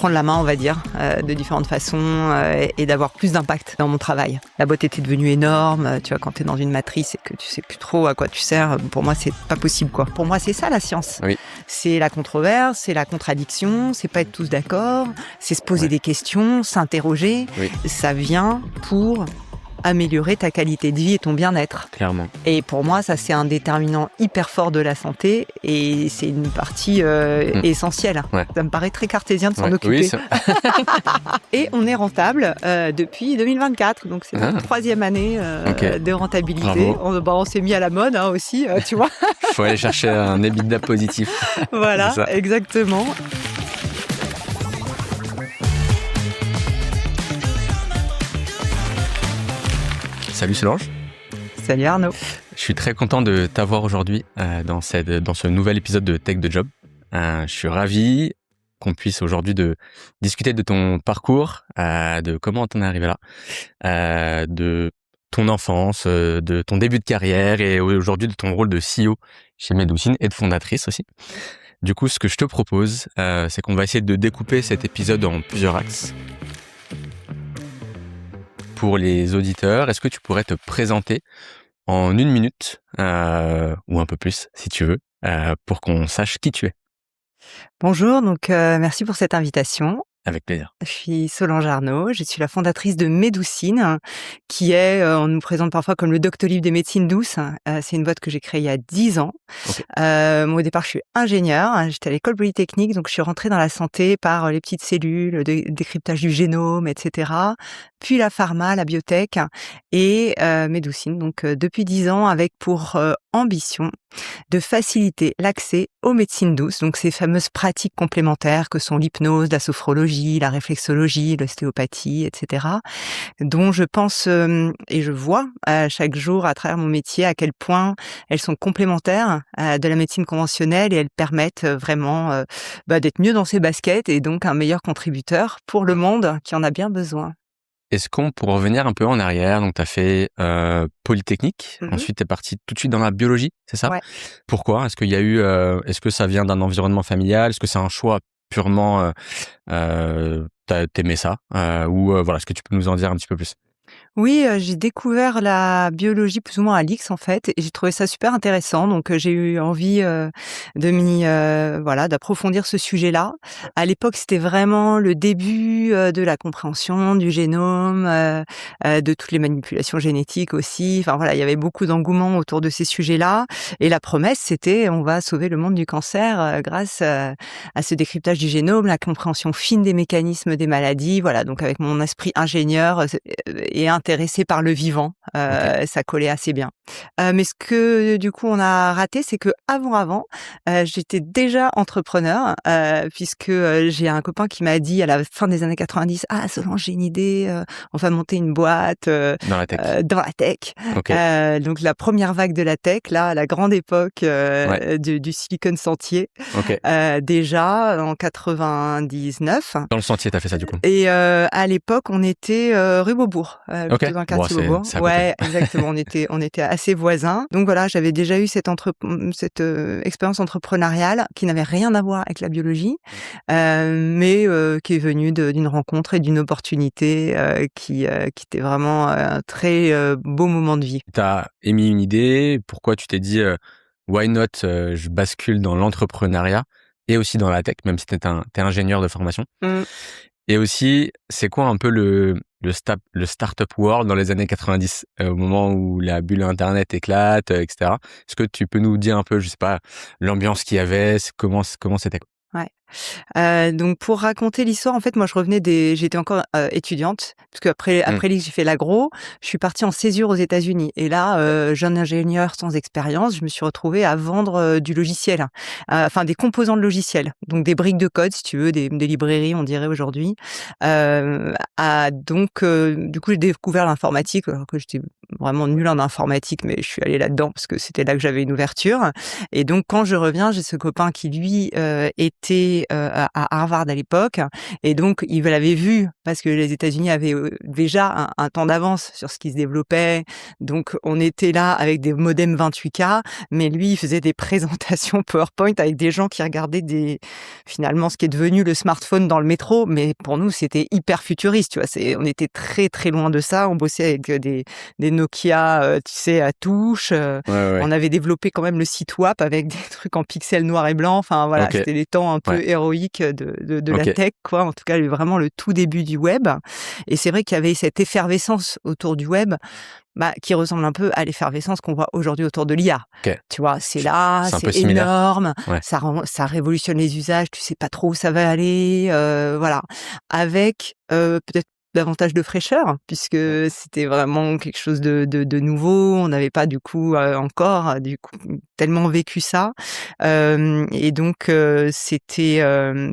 prendre la main, on va dire, de différentes façons et d'avoir plus d'impact dans mon travail. La boîte était devenue énorme, tu vois, quand t'es dans une matrice et que tu sais plus trop à quoi tu sers, pour moi, c'est pas possible, quoi. Pour moi, c'est ça, la science. Oui. C'est la controverse, c'est la contradiction, c'est pas être tous d'accord, c'est se poser des questions, s'interroger. Oui. Ça vient pour améliorer ta qualité de vie et ton bien-être. Clairement. Et pour moi, ça, c'est un déterminant hyper fort de la santé et c'est une partie essentielle. Ouais. Ça me paraît très cartésien de s'en occuper. Oui, Et on est rentable depuis 2024, donc c'est notre 3e année de rentabilité. On s'est mis à la mode aussi, tu vois. Il faut aller chercher un EBITDA positif. Voilà, exactement. Salut Solange. Salut Arnaud. Je suis très content de t'avoir aujourd'hui dans ce nouvel épisode de Tech de Job. Je suis ravi qu'on puisse aujourd'hui discuter de ton parcours, de comment t'en es arrivé là, de ton enfance, de ton début de carrière et aujourd'hui de ton rôle de CEO chez Medoucine et de fondatrice aussi. Du coup, ce que je te propose, c'est qu'on va essayer de découper cet épisode en plusieurs axes. Pour les auditeurs, est-ce que tu pourrais te présenter en 1 minute, ou un peu plus si tu veux, pour qu'on sache qui tu es? Bonjour, donc merci pour cette invitation. Avec plaisir. Je suis Solange Arnaud, je suis la fondatrice de Medoucine, qui est, on nous présente parfois comme le Doctolib des médecines douces. C'est une boîte que j'ai créée il y a 10 ans. Okay. Moi, au départ, je suis ingénieure, j'étais à l'école polytechnique, donc je suis rentrée dans la santé par les petites cellules, le décryptage du génome, etc. Puis la pharma, la biotech et Medoucine, donc depuis 10 ans, avec pour ambition de faciliter l'accès aux médecines douces, donc ces fameuses pratiques complémentaires que sont l'hypnose, la sophrologie, la réflexologie, l'ostéopathie, etc., dont je pense et je vois chaque jour à travers mon métier à quel point elles sont complémentaires de la médecine conventionnelle et elles permettent vraiment d'être mieux dans ses baskets et donc un meilleur contributeur pour le monde qui en a bien besoin. Est-ce qu'on, pour revenir un peu en arrière, donc tu as fait Polytechnique, ensuite tu es parti tout de suite dans la biologie, c'est ça? Ouais. Pourquoi? Est-ce qu'il y a eu, est-ce que ça vient d'un environnement familial? Est-ce que c'est un choix purement, t'aimais ça? Ou voilà, est-ce que tu peux nous en dire un petit peu plus? Oui, j'ai découvert la biologie plus ou moins à l'IX en fait et j'ai trouvé ça super intéressant donc j'ai eu envie d'approfondir ce sujet-là. À l'époque, c'était vraiment le début de la compréhension du génome, de toutes les manipulations génétiques aussi. Enfin voilà, il y avait beaucoup d'engouement autour de ces sujets-là et la promesse, c'était on va sauver le monde du cancer grâce à ce décryptage du génome, la compréhension fine des mécanismes des maladies. Voilà, donc avec mon esprit ingénieur et intéressé par le vivant, ça collait assez bien. Mais ce que du coup on a raté, c'est que avant, j'étais déjà entrepreneur, puisque j'ai un copain qui m'a dit à la fin des années 90, ah Solange, j'ai une idée, on va monter une boîte Dans la tech. Okay. Donc la première vague de la tech, là, la grande époque du Silicon Sentier, déjà en 99. Dans le Sentier, t'as fait ça du coup. Et à l'époque, on était rue Beaubourg, plutôt dans le quartier Beaubourg. Ouais, exactement. On était assez voisins. Donc voilà, j'avais déjà eu cette expérience entrepreneuriale qui n'avait rien à voir avec la biologie, mais qui est venue d'une rencontre et d'une opportunité qui était vraiment un très beau moment de vie. T'as émis une idée. Pourquoi tu t'es dit why not, je bascule dans l'entrepreneuriat et aussi dans la tech, même si t'es ingénieur de formation. Et aussi, c'est quoi un peu le startup world dans les années 90, au moment où la bulle Internet éclate, etc. Est-ce que tu peux nous dire un peu, je sais pas, l'ambiance qu'il y avait, comment c'était? Ouais. Donc pour raconter l'histoire, en fait, moi j'étais encore étudiante, parce qu'après l'IX, j'ai fait l'agro, je suis partie en césure aux États-Unis. Et là, jeune ingénieur sans expérience, je me suis retrouvée à vendre du logiciel, enfin des composants de logiciel, donc des briques de code, si tu veux, des librairies, on dirait aujourd'hui. Du coup, j'ai découvert l'informatique, alors que j'étais vraiment nulle en informatique, mais je suis allée là-dedans parce que c'était là que j'avais une ouverture. Et donc, quand je reviens, j'ai ce copain qui, lui, était étudié à Harvard à l'époque, et donc il l'avait vu parce que les États-Unis avaient déjà un temps d'avance sur ce qui se développait. Donc on était là avec des modems 28K, mais lui il faisait des présentations PowerPoint avec des gens qui regardaient finalement ce qui est devenu le smartphone dans le métro, mais pour nous c'était hyper futuriste, tu vois. On était très très loin de ça. On bossait avec des Nokia, tu sais, à touche. Ouais. On avait développé quand même le site WAP avec des trucs en pixels noir et blanc. Enfin voilà, Ok. c'était des temps un peu Ouais. héroïques de la Ok. tech, quoi. En tout cas, vraiment le tout début du web. Et c'est vrai qu'il y avait cette effervescence autour du web, qui ressemble un peu à l'effervescence qu'on voit aujourd'hui autour de l'IA. Ok. Tu vois, c'est là, C'est un peu c'est similaire. énorme, Ouais. ça révolutionne les usages, tu sais pas trop où ça va aller, voilà. Avec peut-être davantage de fraîcheur, puisque c'était vraiment quelque chose de nouveau. On n'avait pas du coup encore du coup tellement vécu ça, et donc c'était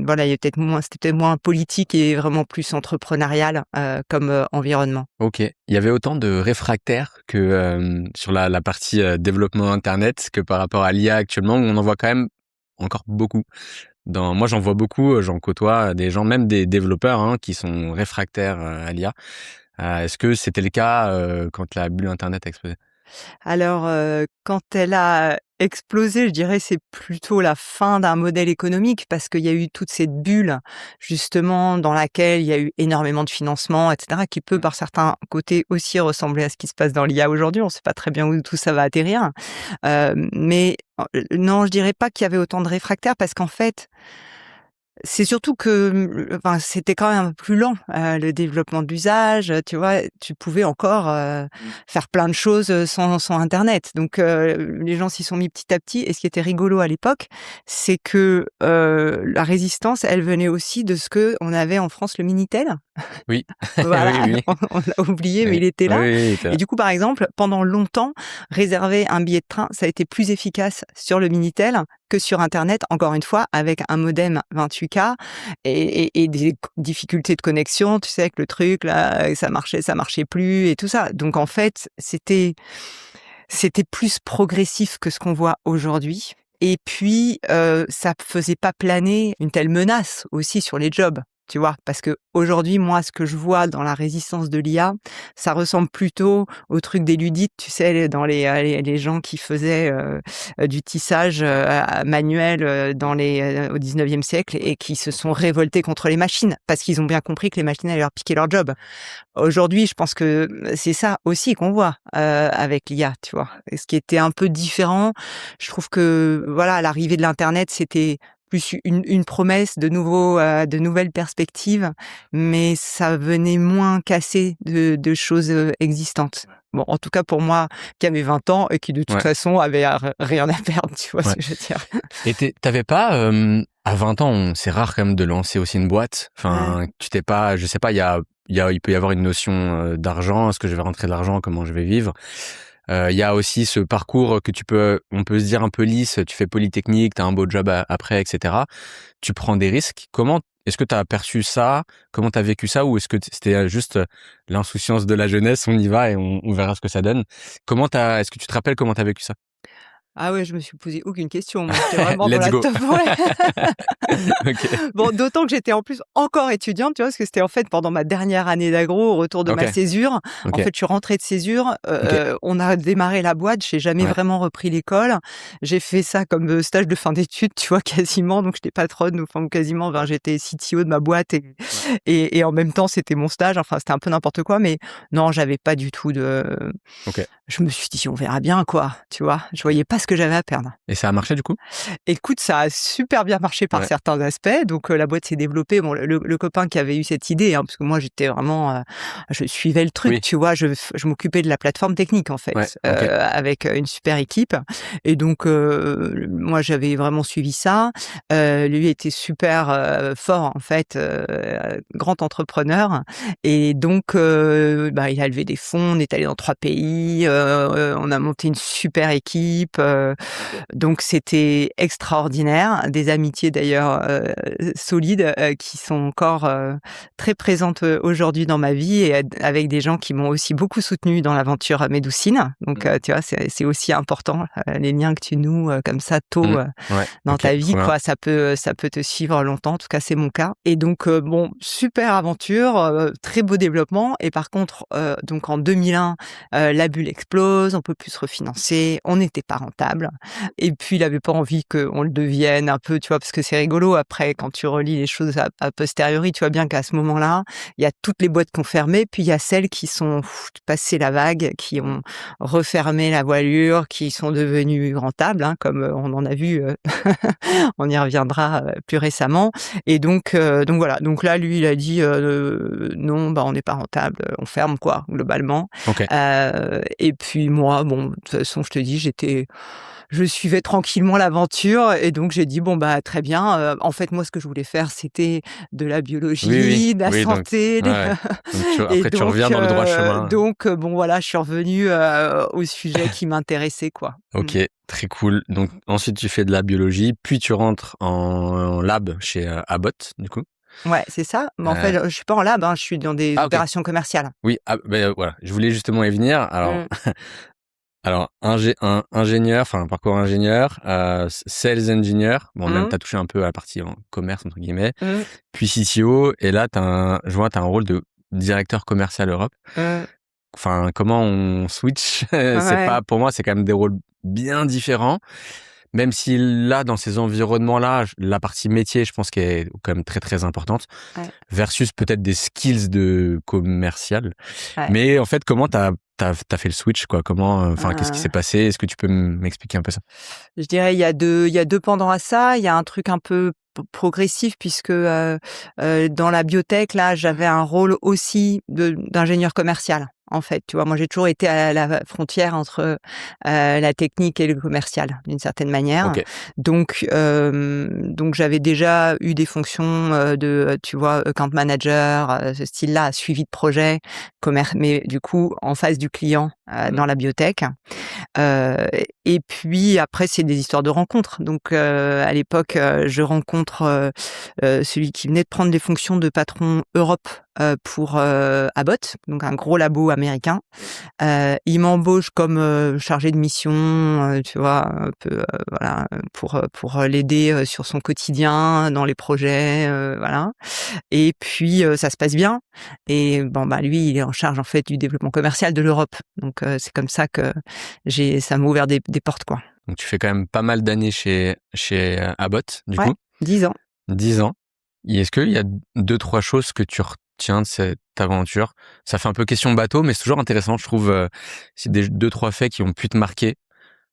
voilà, il y a c'était peut-être moins politique et vraiment plus entrepreneurial comme environnement. Ok. Il y avait autant de réfractaires que sur la partie développement Internet que par rapport à l'IA actuellement, où on en voit quand même encore beaucoup. Moi, j'en vois beaucoup, j'en côtoie des gens, même des développeurs, hein, qui sont réfractaires à l'IA. Est-ce que c'était le cas quand la bulle Internet a explosé? Alors, quand elle a explosé, je dirais, c'est plutôt la fin d'un modèle économique parce qu'il y a eu toute cette bulle, justement, dans laquelle il y a eu énormément de financement et cetera, qui peut, par certains côtés, aussi ressembler à ce qui se passe dans l'IA aujourd'hui. On ne sait pas très bien où tout ça va atterrir. Mais non, je dirais pas qu'il y avait autant de réfractaires parce qu'en fait, c'est surtout que, enfin, c'était quand même un peu plus lent, le développement de l'usage, tu vois? Tu pouvais encore, faire plein de choses, sans internet. Donc les gens s'y sont mis petit à petit, et ce qui était rigolo à l'époque, c'est que, la résistance, elle venait aussi de ce qu'on avait en France, le Minitel. Oui. Voilà, Oui, oui. on l'a oublié, mais Oui. il était Oui, là. oui, il était Et là. du coup, par exemple, pendant longtemps, réserver un billet de train, ça a été plus efficace sur le Minitel que sur internet, encore une fois, avec un modem 28K et des difficultés de connexion, tu sais, avec le truc là, ça marchait plus et tout ça. Donc en fait, c'était plus progressif que ce qu'on voit aujourd'hui, et puis, ça faisait pas planer une telle menace aussi sur les jobs, tu vois? Parce qu'aujourd'hui, moi, ce que je vois dans la résistance de l'IA, ça ressemble plutôt au truc des Ludites, tu sais, dans les gens qui faisaient, du tissage, manuel, au 19e siècle, et qui se sont révoltés contre les machines, parce qu'ils ont bien compris que les machines allaient leur piquer leur job. Aujourd'hui, je pense que c'est ça aussi qu'on voit, avec l'IA, tu vois? Et ce qui était un peu différent, je trouve que, voilà, l'arrivée de l'internet, c'était plus une promesse de nouvelles perspectives, mais ça venait moins casser de choses, existantes. Bon, en tout cas pour moi, qui avait 20 ans et qui de toute Ouais. façon avait rien à perdre, tu vois ce Ouais. que je veux dire? Et t'avais pas, à 20 ans, c'est rare quand même de lancer aussi une boîte. Ouais. Enfin, tu t'es pas, je sais pas, il peut y avoir une notion d'argent. Est-ce que je vais rentrer de l'argent? Comment je vais vivre? Il y a aussi ce parcours que on peut se dire un peu lisse. Tu fais Polytechnique, t'as un beau job après, etc. Tu prends des risques. Est-ce que t'as perçu ça? Comment t'as vécu ça? Ou est-ce que c'était juste l'insouciance de la jeunesse? On y va et on verra ce que ça donne. Est-ce que tu te rappelles comment t'as vécu ça? Ah ouais, je me suis posé aucune question. Moi, j'étais vraiment dans Let's la go. top, ouais. Ok. Bon, d'autant que j'étais en plus encore étudiante, tu vois? Parce que c'était en fait pendant ma dernière année d'agro, au retour de ma Ok. césure. En Ok. fait, je suis rentrée de césure, Ok. on a démarré la boîte, j'ai jamais Ouais. vraiment repris l'école. J'ai fait ça comme, stage de fin d'études, tu vois? Quasiment, donc j'étais patronne, enfin quasiment, enfin j'étais CTO de ma boîte, et en même temps, c'était mon stage. Enfin, c'était un peu n'importe quoi, mais non, j'avais pas du tout Ok. je me suis dit: «On verra bien, quoi», tu vois? Je voyais pas ce que j'avais à perdre. Et ça a marché du coup? Écoute, ça a super bien marché par Ouais. certains aspects, donc la boîte s'est développée. Bon, le copain qui avait eu cette idée, hein, parce que moi j'étais vraiment, je suivais le truc, Oui. tu vois? Je m'occupais de la plateforme technique, en Ouais. fait, Ok. avec une super équipe, et donc moi j'avais vraiment suivi ça. Lui était super, fort, en fait, grand entrepreneur et donc il a levé des fonds, on est allé dans 3 pays, on a monté une super équipe, donc c'était extraordinaire. Des amitiés d'ailleurs, solides, qui sont encore, très présentes, aujourd'hui dans ma vie et avec des gens qui m'ont aussi beaucoup soutenue dans l'aventure Médoucine. Donc tu vois, c'est aussi important, les liens que tu noues, comme ça tôt, Ouais, dans ok, ta vie, trop bien. quoi. Ça peut te suivre longtemps. En tout cas, c'est mon cas. Et donc, bon, super aventure, très beau développement. Et par contre, donc en 2001, la bulle explose, on peut plus se refinancer, on n'était pas rentable. Et puis, il avait pas envie qu'on le devienne un peu, tu vois, parce que c'est rigolo après quand tu relis les choses a posteriori, tu vois bien qu'à ce moment-là, il y a toutes les boîtes qui ont fermé, puis il y a celles qui sont passées la vague, qui ont refermé la voilure, qui sont devenues rentables, hein, comme on en a vu, on y reviendra plus récemment. Et donc voilà. Donc là, lui, il a dit non, on n'est pas rentable, on ferme quoi, globalement. Ok. Et puis moi, bon, de toute façon, je te dis, je suivais tranquillement l'aventure et donc j'ai dit bon très bien. En fait, moi, ce que je voulais faire, c'était de la Oui, biologie, de la oui, donc, santé, ouais. Donc et après, tu reviens dans le droit chemin. bon voilà, je suis revenue au sujet qui m'intéressait quoi. Ok, très cool. Donc ensuite, tu fais de la biologie, puis tu rentres en lab chez Abbott, du coup. Ouais, c'est ça. Mais en Euh, fait, je suis pas en lab, hein, je suis dans des Ah, ok. opérations commerciales. Oui, voilà. Je voulais justement y venir. Alors, Mmh. ingénieur, enfin, un parcours ingénieur, sales engineer. Bon, même, Mmh. t'as touché un peu à la partie en commerce, entre guillemets. Mmh. Puis CTO. Et là, je vois, t'as un rôle de directeur commercial Europe. Mmh. Enfin, comment on switch? C'est Ouais. pas, pour moi, c'est quand même des rôles bien différents. Même si là, dans ces environnements-là, la partie métier, je pense qu'elle est quand même très, très importante, Ouais. versus peut-être des skills de commercial. Ouais. Mais en fait, comment t'as fait le switch, quoi? Comment, enfin, qu'est-ce qui Heu, s'est passé? Est-ce que tu peux m'expliquer un peu ça? je dirais il y a deux pendants à ça. Il y a un truc un peu progressif puisque, dans la biotech, là, j'avais un rôle aussi d'ingénieur commercial, en fait, tu vois? Moi, j'ai toujours été à la frontière entre, la technique et le commercial, d'une certaine manière. Ok. Donc j'avais déjà eu des fonctions, tu vois, account manager, ce style-là, suivi de projet, mais du coup, en face du client, dans la biotech. Heu et puis après, c'est des histoires de rencontres. Donc à l'époque, je rencontre, celui qui venait de prendre les fonctions de patron Europe, pour, Abbott, donc un gros labo américain. Il m'embauche comme, chargée de mission, tu vois? Un peu, voilà, pour l'aider, sur son quotidien, dans les projets, voilà. Et puis, ça se passe bien et bon, lui, il est en charge, en fait, du développement commercial de l'Europe. Donc c'est comme ça que ça m'a ouvert des portes, quoi. Donc, tu fais quand même pas mal d'années chez Abbott, du Ouais, coup. 10 ans. 10 ans. Et est-ce qu'il y a deux, trois choses que tu retiens de cette aventure? Ça fait un peu question bateau, mais c'est toujours intéressant, je trouve, c'est des deux, trois faits qui ont pu te marquer,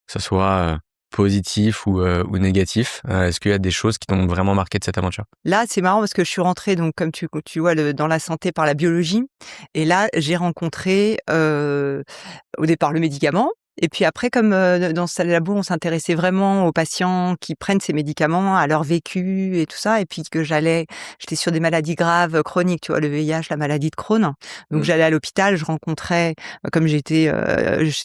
que ce soit positif ou négatif. Est-ce qu'il y a des choses qui t'ont vraiment marqué de cette aventure? Là, c'est marrant parce que je suis rentrée donc comme tu vois dans la santé par la biologie et là, j'ai rencontré, au départ le médicament et puis après comme, dans ce labo, on s'intéressait vraiment aux patients qui prennent ces médicaments, à leur vécu et tout ça et puis que j'étais sur des maladies graves, chroniques, tu vois? Le VIH, la maladie de Crohn. Donc Mmh. j'allais à l'hôpital, je rencontrais, comme j'étais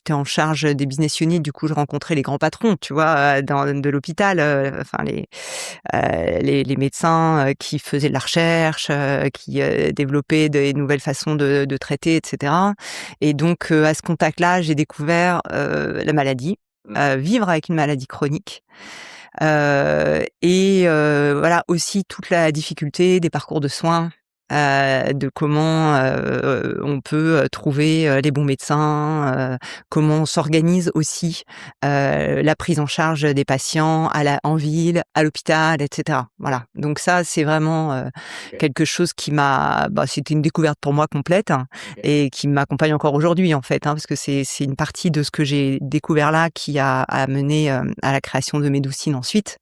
en charge des business units, du coup, je rencontrais les grands patrons, tu vois? De l'hôpital, enfin les médecins, qui faisaient de la recherche, qui, développaient des nouvelles façons de traiter et cetera. Et donc, à ce contact-là, j'ai découvert, la maladie, vivre avec une maladie chronique, et voilà aussi toute la difficulté des parcours de soins, de comment, on peut, trouver, les bons médecins, comment on s'organise aussi, la prise en charge des patients en ville, à l'hôpital et cetera. Voilà, donc ça, c'est vraiment, OK. quelque chose qui c'était une découverte pour moi complète, hein, OK. et qui m'accompagne encore aujourd'hui, en fait, hein, parce que c'est une partie de ce que j'ai découvert là qui a amené, à la création de Médoucine ensuite,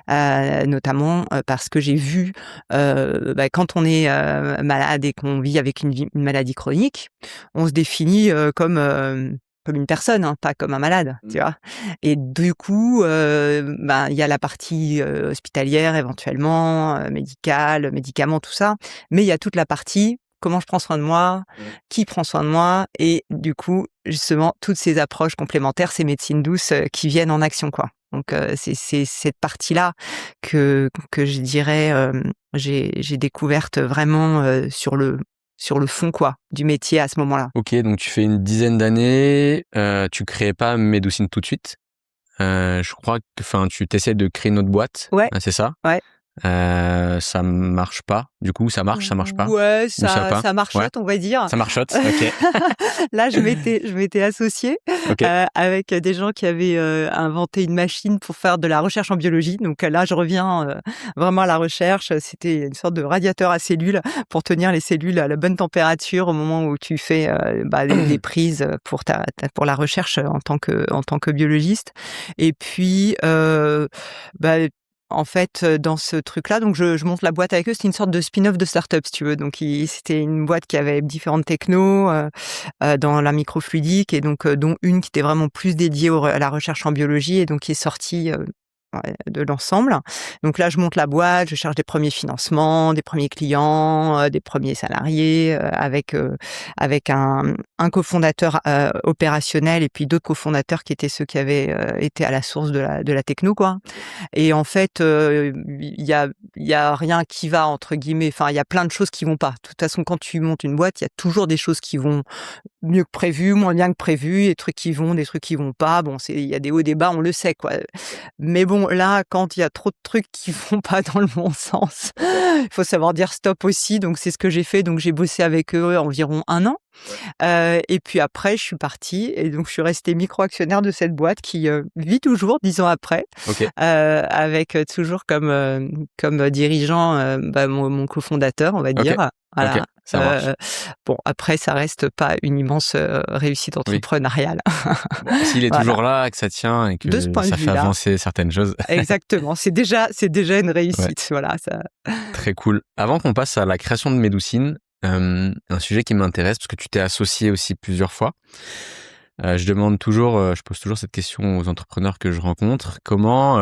Ouais. notamment, parce que j'ai vu, quand on est, malade et qu'on vit avec une maladie chronique, on se définit, comme comme une personne, hein, pas comme un malade, tu vois. Et du coup, il y a la partie hospitalière éventuellement, médicale, médicaments, tout ça, mais il y a toute la partie comment je prends soin de moi, qui prend soin de moi, et du coup, justement, toutes ces approches complémentaires, ces médecines douces qui viennent en action, quoi. Donc c'est cette partie-là que je dirais j'ai découverte vraiment sur le fond quoi du métier à ce moment-là. Ok, donc tu fais une dizaine d'années, tu créais pas Medoucine tout de suite. Je crois que, tu t'essaies de créer une autre boîte, Ouais, c'est ça? ouais. Ça marche pas. Du coup, ça marche pas? Ouais, Ou ça ça pas? ça Ouais, marchote, on va dire. ça marchote, ok. Là, je m'étais associée, Ok. avec des gens qui avaient, inventé une machine pour faire de la recherche en biologie. Donc là, je reviens, vraiment à la recherche. C'était une sorte de radiateur à cellules pour tenir les cellules à la bonne température au moment où tu fais, des prises, pour la recherche en tant que biologiste. Et puis, bah, en fait, dans ce truc-là, donc je monte la boîte avec eux. C'était une sorte de spin-off de start-up, si tu veux. Donc c'était une boîte qui avait différentes technos, dans la microfluidique et donc dont une qui était vraiment plus dédiée à la recherche en biologie et donc qui est sortie, ouais, de l'ensemble. Donc là, je monte la boîte, je cherche des premiers financements, des premiers clients, des premiers salariés, avec un cofondateur, opérationnel et puis d'autres cofondateurs qui étaient ceux qui avaient, été à la source de la techno, quoi. Et en fait, il y a rien qui va entre guillemets, enfin, il y a plein de choses qui vont pas. De toute façon, quand tu montes une boîte, il y a toujours des choses qui vont mieux que prévu, moins bien que prévu, des trucs qui vont, des trucs qui vont pas. Bon, il y a des hauts, des bas, on le sait, quoi. Mais bon, là, quand il y a trop de trucs qui vont pas dans le bon sens, il faut savoir dire stop aussi. Donc c'est ce que j'ai fait. Donc j'ai bossé avec eux environ 1 an. Et puis après, je suis partie et donc je suis restée micro-actionnaire de cette boîte qui, vit toujours 10 ans après, Ok. avec, toujours comme dirigeant, mon cofondateur, on va Ok. dire. Voilà. Ok. Ça marche. Bon, après, ça reste pas une immense, réussite Oui. entrepreneuriale. Bon, s'il est Voilà. toujours là et que ça tient et De ce que point de ça fait vue-là, avancer certaines choses. exactement. C'est déjà une Ouais, réussite. Voilà, ça. très cool. Avant qu'on passe à la création de Medoucine, un sujet qui m'intéresse parce que tu t'es associé aussi plusieurs fois. Je pose toujours cette question aux entrepreneurs que je rencontre. Comment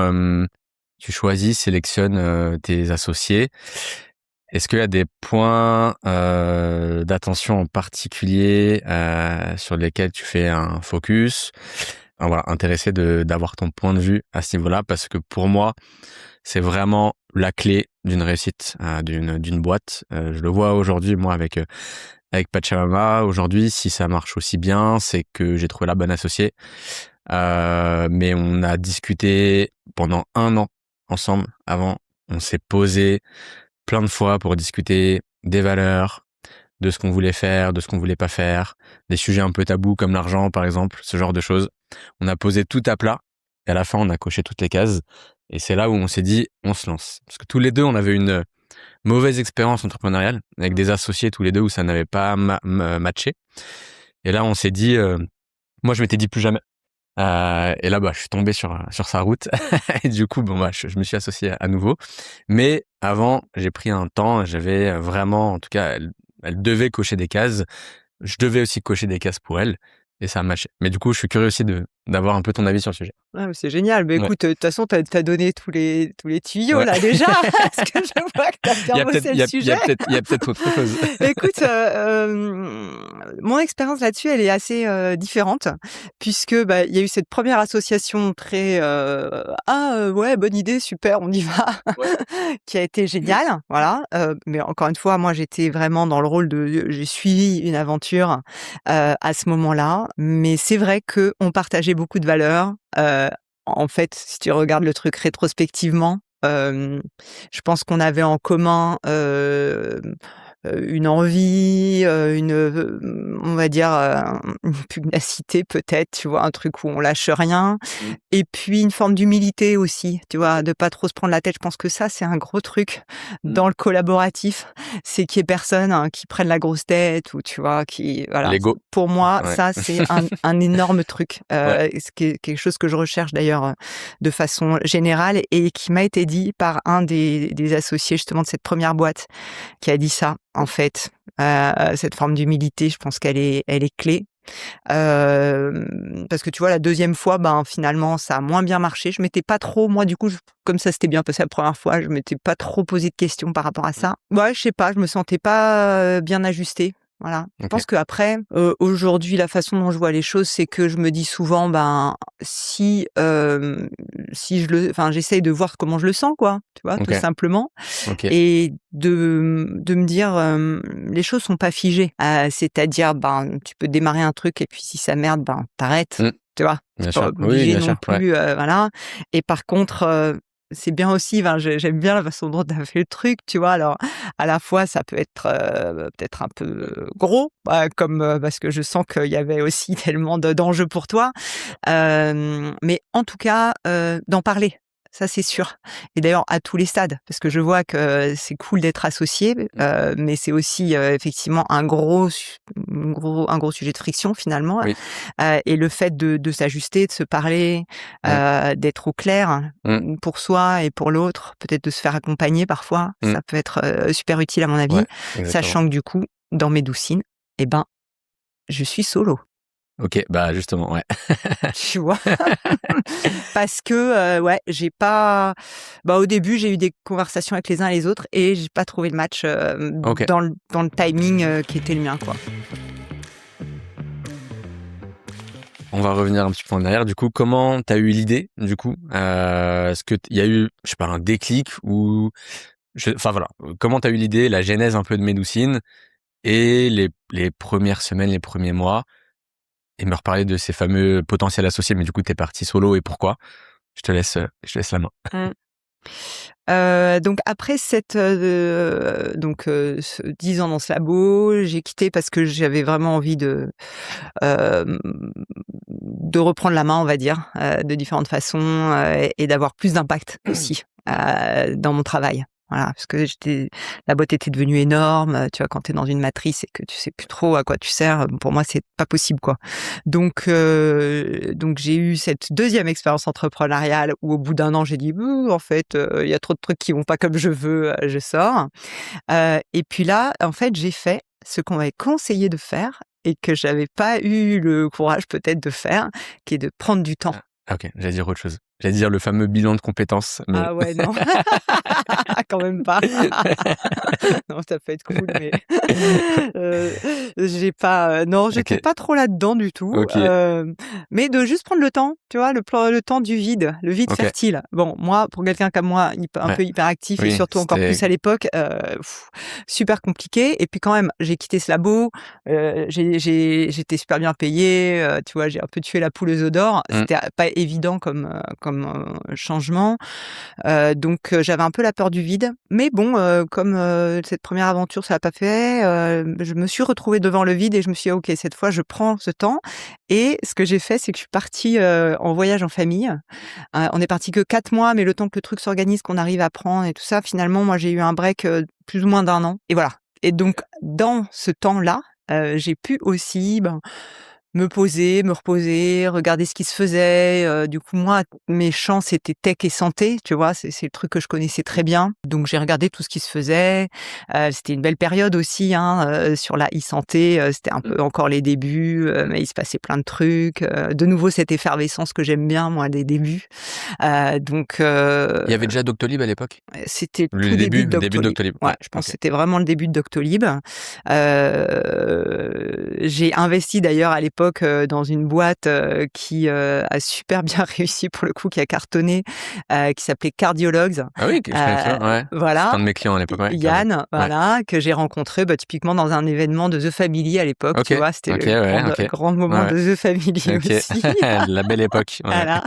tu choisis, sélectionnes tes associés? Est-ce qu'il y a des points d'attention en particulier sur lesquels tu fais un focus? Enfin, voilà, intéressé d'avoir ton point de vue à ce niveau-là parce que pour moi, c'est vraiment la clé d'une réussite d'une boîte. Je le vois aujourd'hui, moi, avec Pachamama. Aujourd'hui, si ça marche aussi bien, c'est que j'ai trouvé la bonne associée. Mais on a discuté pendant 1 an ensemble avant. On s'est posé plein de fois pour discuter des valeurs, de ce qu'on voulait faire, de ce qu'on voulait pas faire, des sujets un peu tabous comme l'argent, par exemple, ce genre de choses. On a posé tout à plat et à la fin, on a coché toutes les cases. Et c'est là où on s'est dit, on se lance. Parce que tous les deux, on avait une mauvaise expérience entrepreneuriale avec des associés tous les deux où ça n'avait pas matché. Et là, on s'est dit, moi, je m'étais dit plus jamais. Et là, je suis tombé sur sa route. Et du coup, je me suis associé à nouveau. Mais avant, j'ai pris un temps. J'avais vraiment, en tout cas, elle devait cocher des cases. Je devais aussi cocher des cases pour elle. Et ça a matché. Mais du coup, je suis curieux aussi d'avoir un peu ton avis sur le sujet. Ah, mais c'est génial. Mais Ouais. écoute, de toute façon, tu as donné tous les tuyaux Ouais. là déjà. Parce que je vois que tu as bien bossé le sujet. Il y a peut-être autre chose. Écoute, mon expérience là-dessus, elle est assez, différente puisque, il y a eu cette première association très, ouais, bonne idée, super, on y va, Ouais. qui a été géniale, voilà. Mais encore une fois, moi, j'étais vraiment dans le rôle j'ai suivi une aventure, à ce moment-là. Mais c'est vrai qu'on partageait beaucoup de valeurs. En fait, si tu regardes le truc rétrospectivement, je pense qu'on avait en commun, une envie, on va dire, une pugnacité peut-être, tu vois? Un truc où on lâche rien et puis une forme d'humilité aussi, tu vois? De pas trop se prendre la tête. Je pense que ça, c'est un gros truc dans le collaboratif, c'est qu'il y ait personne, hein, qui prenne la grosse tête ou tu vois? Voilà. L'ego. Pour moi, Ouais. ça, c'est un énorme truc, Ouais. ce qui est quelque chose que je recherche d'ailleurs, de façon générale et qui m'a été dit par un des associés justement de cette première boîte qui a dit ça, en fait. Cette forme d'humilité, je pense elle est clé Parce que tu vois, la deuxième fois, ben, finalement, ça a moins bien marché. Je m'étais pas trop moi, du coup, comme ça s'était bien passé la première fois, je m'étais pas trop posé de questions par rapport à ça. Ouais, je sais pas, je me sentais pas, bien ajustée. Voilà. Je OK. pense qu'après, aujourd'hui, la façon dont je vois les choses, c'est que je me dis souvent, ben, si j'essaye de voir comment je le sens, quoi, tu vois, tout OK. simplement. OK. Et de me dire, les choses sont pas figées. C'est-à-dire, ben, tu peux démarrer un truc et puis si ça merde, ben, t'arrêtes, Mmh. tu vois? Bien Tu pas sûr. Oui, obligé bien non sûr. Ouais. plus, voilà. Et par contre, c'est bien aussi, enfin, j'aime bien la façon dont tu as fait le truc, tu vois? Alors, à la fois, ça peut être, peut-être un peu gros, comme, parce que je sens qu'il y avait aussi tellement d'enjeux pour toi. Mais en tout cas, d'en parler, ça c'est sûr. Et d'ailleurs à tous les stades, parce que je vois que c'est cool d'être associé, mais c'est aussi, effectivement un gros sujet de friction finalement. Oui. Et le fait de s'ajuster, de se parler, Mmh. d'être au clair, Mmh. pour soi et pour l'autre, peut-être de se faire accompagner parfois, Mmh. ça peut être, super utile à mon avis. Ouais, exactement. Sachant que du coup, dans Médoucine, eh ben, je suis solo. OK, bah, justement, ouais. Tu vois? Parce que, ouais, j'ai pas au début, j'ai eu des conversations avec les uns et les autres et j'ai pas trouvé le match, OK. dans le timing, qui était le mien, quoi. On va revenir un petit peu en arrière. Du coup, comment tu as eu l'idée, du coup? Est-ce que il y a eu, je sais pas, un déclic ou enfin, voilà, comment tu as eu l'idée, la genèse un peu de Médoucine et les premières semaines, les premiers mois? Et me reparler de ces fameux potentiels associés, mais du coup, tu es parti solo et pourquoi? Je te laisse la main. Mmh. Donc après ce 10 ans dans ce labo, j'ai quitté parce que j'avais vraiment envie hem, de reprendre la main, on va dire, de différentes façons, et d'avoir plus d'impact aussi, dans mon travail. Voilà, parce que la boîte était devenue énorme, tu vois, quand tu es dans une matrice et que tu sais plus trop à quoi tu sers, pour moi, c'est pas possible, quoi. Donc j'ai eu cette deuxième expérience entrepreneuriale où au bout d'un an, j'ai dit: «Bouh, en fait, il y a trop de trucs qui vont pas comme je veux, je sors». Et puis là, en fait, j'ai fait ce qu'on m'avait conseillé de faire et que j'avais pas eu le courage peut-être de faire, qui est de prendre du temps. Ah, OK, j'allais dire autre chose. J'allais dire le fameux bilan de compétences, mais Ah ouais, non, quand même pas. Non, ça peut être cool, mais heu, j'ai pas, non, j'étais OK, pas trop là-dedans du tout, OK, mais de juste prendre le temps, tu vois? Le temps du vide, le vide OK. fertile. Bon, moi, pour quelqu'un comme moi, un Ouais. peu hyperactif et Oui, surtout encore c'était plus à l'époque, super compliqué. Et puis quand même, j'ai quitté ce labo, j'étais super bien payée, tu vois? J'ai un peu tué la poule aux œufs d'or. mmh, C'était pas évident changement. Donc j'avais un peu la peur du vide. Mais bon, comme, cette première aventure, ça l'a pas fait, je me suis retrouvée devant le vide et je me suis dit: «OK, cette fois, je prends ce temps». Et ce que j'ai fait, c'est que je suis partie, en voyage en famille. On est partis que 4 mois, mais le temps que le truc s'organise, qu'on arrive à prendre et tout ça, finalement, moi, j'ai eu un break, plus ou moins d'1 an et voilà. Et donc dans ce temps-là, j'ai pu aussi, ben, me poser, me reposer, regarder ce qui se faisait, du coup, moi, mes champs, c'était tech et santé, tu vois? C'est le truc que je connaissais très bien. Donc j'ai regardé tout ce qui se faisait. C'était une belle période aussi, hein, sur la e-santé, c'était un peu encore les débuts, mais il se passait plein de trucs, de nouveau cette effervescence que j'aime bien, moi, des débuts. Donc il y avait déjà Doctolib à l'époque? c'était Le tout début de début de Doctolib. Doctolib, Ouais, ouais, je pense que OK. c'était vraiment le début de Doctolib. J'ai investi d'ailleurs à l'époque, dans une boîte, qui, a super bien réussi pour le coup, qui a cartonné, qui s'appelait Cardiologues. Ah oui, que je connais très bien, ouais. C'était un Voilà, de mes clients à l'époque, ouais, Cardio. Yann, Ouais. voilà, que j'ai rencontré, bah, typiquement dans un événement de The Family à l'époque, OK, tu vois? C'était OK, le ouais, OK. grand moment Ouais, de The Family OK. aussi. La belle époque, ouais. Voilà.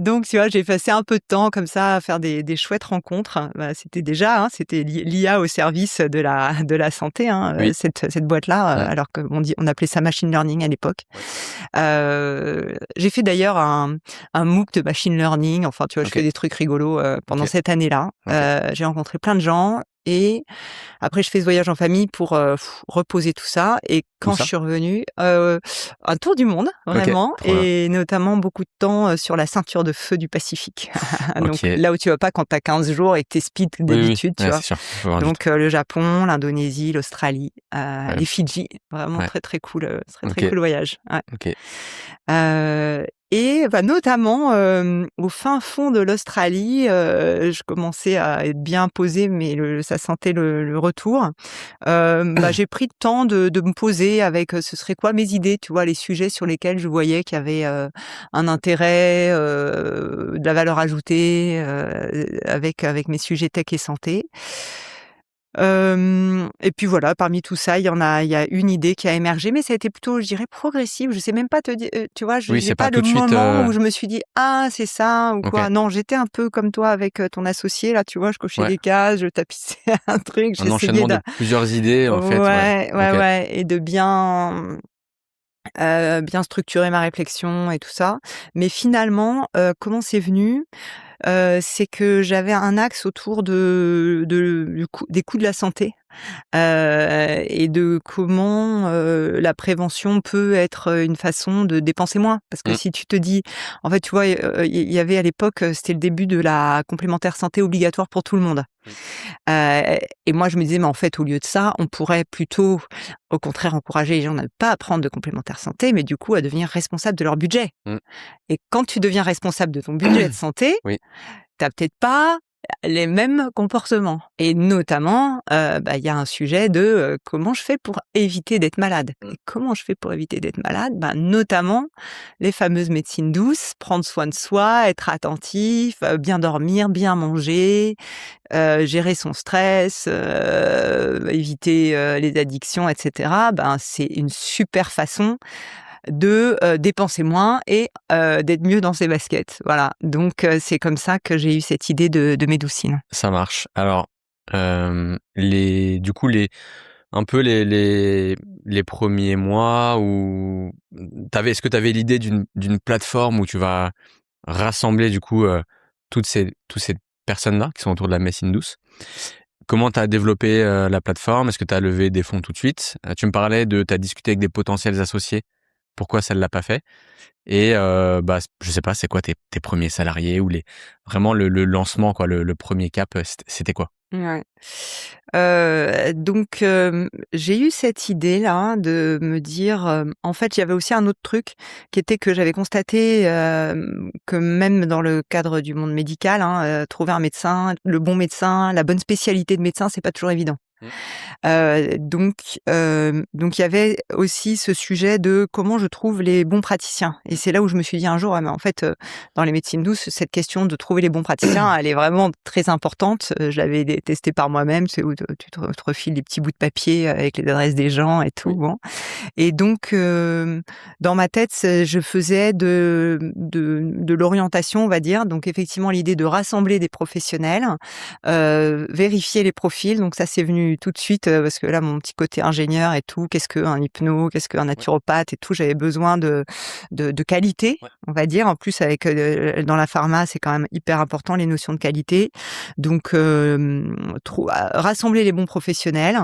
Donc tu vois, j'ai passé un peu de temps comme ça à faire des chouettes rencontres. Bah, c'était déjà, hein, c'était l'IA au service de la santé, hein, Oui. cette boîte-là, Mmh. alors on appelait ça machine learning à l'époque. Ouais. J'ai fait d'ailleurs un MOOC de machine learning. Enfin, tu vois, je fais OK, des trucs rigolos, pendant OK, cette année-là. OK. J'ai rencontré plein de gens et après je fais ce voyage en famille pour, reposer tout ça et Où quand je ça? suis revenue, un tour du monde OK, vraiment trop bien. et notamment beaucoup de temps, sur la ceinture de feu du Pacifique. Donc OK. là où tu vas pas quand tu as 15 jours et que tu es speed Oui, oui, d'habitude, tu ouais, vois? c'est sûr, faut voir du Donc temps. le Japon, l'Indonésie, l'Australie, les Incroyable. Fidji, vraiment Ouais. très, très cool, très, très OK, cool voyage. Ouais. OK. Heu et bah, notamment, au fin fond de l'Australie, je commençais à être bien posée, mais ça sentait le retour. Bah, j'ai pris le temps de me poser avec, ce serait quoi mes idées, tu vois? Les sujets sur lesquels je voyais qu'il y avait, un intérêt, de la valeur ajoutée, avec mes sujets tech et santé. Et puis voilà, parmi tout ça, il y a une idée qui a émergé, mais ça a été plutôt, je dirais, progressif. Je sais même pas te dire, tu vois? Je Oui, j'ai c'est pas pas tout le de suite, moment où je me suis dit: «Ah, c'est ça» ou OK. quoi. Non, j'étais un peu comme toi avec, ton associé là, tu vois? Je cochais Ouais. des cases, je tapissais un truc, Un j'essayais enchaînement de plusieurs idées, en fait, ouais. ouais, ouais, OK. ouais et de bien structurer ma réflexion et tout ça. Mais finalement, comment c'est venu? C'est que j'avais un axe autour du coût des coûts de la santé. Et de comment, la prévention peut être, une façon de dépenser moins. Parce que Mmh. si tu te dis en fait, tu vois, il y avait à l'époque, c'était le début de la complémentaire santé obligatoire pour tout le monde. Oui. Et moi je me disais: «Mais en fait, au lieu de ça, on pourrait plutôt, au contraire, encourager les gens à ne pas prendre de complémentaire santé, mais du coup à devenir responsables de leur budget». Mmh. Et quand tu deviens responsable de ton budget de santé, Oui. tu as peut-être pas les mêmes comportements et notamment, bah, il y a un sujet de, comment je fais pour éviter d'être malade? Mmh. Et comment je fais pour éviter d'être malade? Ben, notamment les fameuses médecines douces, prendre soin de soi, être attentif, bien dormir, bien manger, gérer son stress, éviter, les addictions et cetera. Ben, c'est une super façon de, dépenser moins et d'être mieux dans ses baskets. Voilà, donc c'est comme ça que j'ai eu cette idée de Médoucine. Ça marche. Alors, les du coup, les un peu les premiers mois où est-ce que tu avais l'idée d'une plateforme où tu vas rassembler du coup, toutes ces personnes-là qui sont autour de la médecine douce? Comment tu as développé, la plateforme? Est-ce que tu as levé des fonds tout de suite? Tu me parlais de tu as discuté avec des potentiels associés. Pourquoi ça ne l'a pas fait? Et bah, je sais pas, c'est quoi tes 1ers salariés ou les vraiment le lancement quoi, le 1er cap, c'était quoi? Ouais. Donc j'ai eu cette idée-là de me dire, en fait, il y avait aussi un autre truc qui était que j'avais constaté, que même dans le cadre du monde médical, hein, trouver un médecin, le bon médecin, la bonne spécialité de médecin, c'est pas toujours évident. Mmh. Donc il y avait aussi ce sujet de comment je trouve les bons praticiens et c'est là où je me suis dit un jour: «Ah mais en fait, dans les médecines douces, cette question de trouver les bons praticiens, elle est vraiment très importante». Je l'avais testé par moi-même, c'est où tu te refiles des petits bouts de papier avec les adresses des gens et tout, Oui. bon et donc dans ma tête, je faisais de l'orientation, on va dire. Donc effectivement, l'idée de rassembler des professionnels, vérifier les profils. Donc ça, c'est venu tout de suite, parce que là, mon petit côté ingénieur et tout, qu'est-ce qu'un hypno, qu'est-ce qu'un Ouais. naturopathe et tout, j'avais besoin de qualité, Ouais. on va dire. En plus, avec, dans la pharma, c'est quand même hyper important les notions de qualité. Donc rassembler les bons professionnels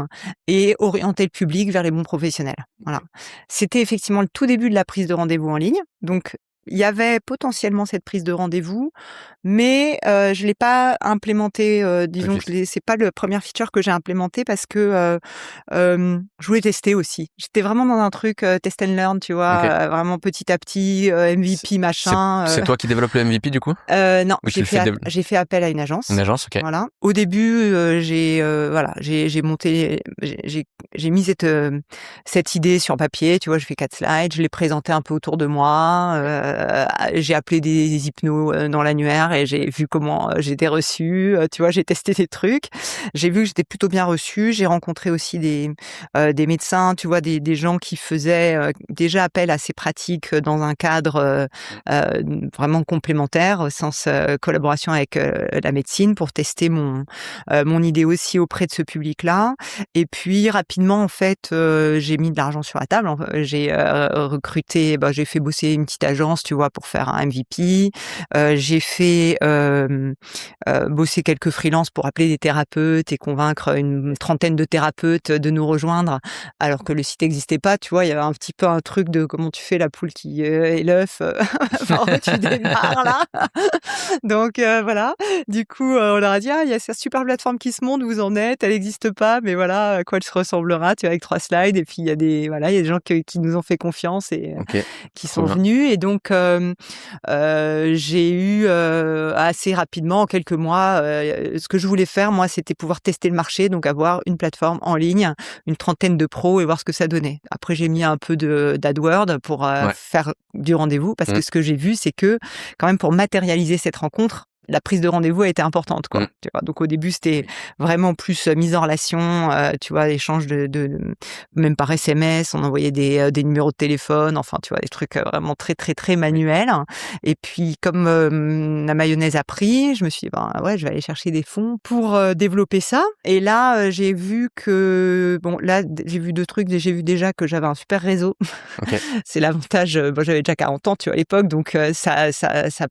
et orienter le public vers les bons professionnels. Voilà. C'était effectivement le tout début de la prise de rendez-vous en ligne. Donc, il y avait potentiellement cette prise de rendez-vous, mais je l'ai pas implémenté, Tout de disons que suite. c'est pas le première feature que j'ai implémenté parce que, je voulais tester aussi. J'étais vraiment dans un truc, test and learn, tu OK. vois? Vraiment petit à petit, C'est MVP c'est machin, c'est toi qui développes le MVP du coup? Non, Ou tu le fais dév j'ai fait appel à une une agence. agence? OK. Voilà. Au début, voilà, j'ai monté j'ai mis cette idée sur papier, tu vois? J'ai fait 4 slides, je l'ai présenté un peu autour de moi, j'ai appelé des hypnos, dans l'annuaire et j'ai vu comment, j'étais reçue, tu vois? J'ai testé des trucs. J'ai vu que j'étais plutôt bien reçue. J'ai rencontré aussi des médecins, tu vois? Des gens qui faisaient, déjà appel à ces pratiques, dans un cadre, Mmh. vraiment complémentaire, au sens, collaboration avec, la médecine pour tester mon idée aussi auprès de ce public-là et puis rapidement, en fait, j'ai mis de l'argent sur la table. J'ai, recruté, bah, j'ai fait bosser une petite agence freelance, tu vois, pour faire un MVP. J'ai fait bosser quelques freelances pour appeler des thérapeutes et convaincre une trentaine de thérapeutes de nous rejoindre, alors que le site n'existait pas. Tu vois, il y avait un petit peu un truc de comment tu fais la poule qui et l'œuf. Par où tu démarres là. Donc voilà. Du coup, on leur a dit: «Ah, il y a cette super plateforme qui se monte, vous en êtes, elle n'existe pas, mais voilà à quoi elle se ressemblera», tu vois, avec 3 slides et puis il y a des gens qui nous ont fait confiance et OK, qui trop sont bien. venus et donc j'ai eu, assez rapidement, en quelques mois, ce que je voulais faire moi, c'était pouvoir tester le marché, donc avoir une plateforme en ligne, une trentaine de pros et voir ce que ça donnait. Après j'ai mis un peu d'AdWords pour, Ouais. faire du rendez-vous parce Mmh. que ce que j'ai vu, c'est que quand même pour matérialiser cette rencontre, la prise de rendez-vous a été importante, quoi. Mmh. Tu vois? Donc au début, c'était vraiment plus, mise en relation, tu vois? Échange de même par SMS, on envoyait des numéros de téléphone, enfin, tu vois? Des trucs, vraiment très, très, très Oui. manuels et puis comme, la mayonnaise a pris, je me suis dit: «Ben, ouais, je vais aller chercher des fonds pour, développer ça» et là, j'ai vu que bon, là, j'ai vu 2 trucs. J'ai vu déjà que j'avais un super réseau. OK. C'est l'avantage, bon, j'avais déjà 40 ans, tu vois, à l'époque, donc ça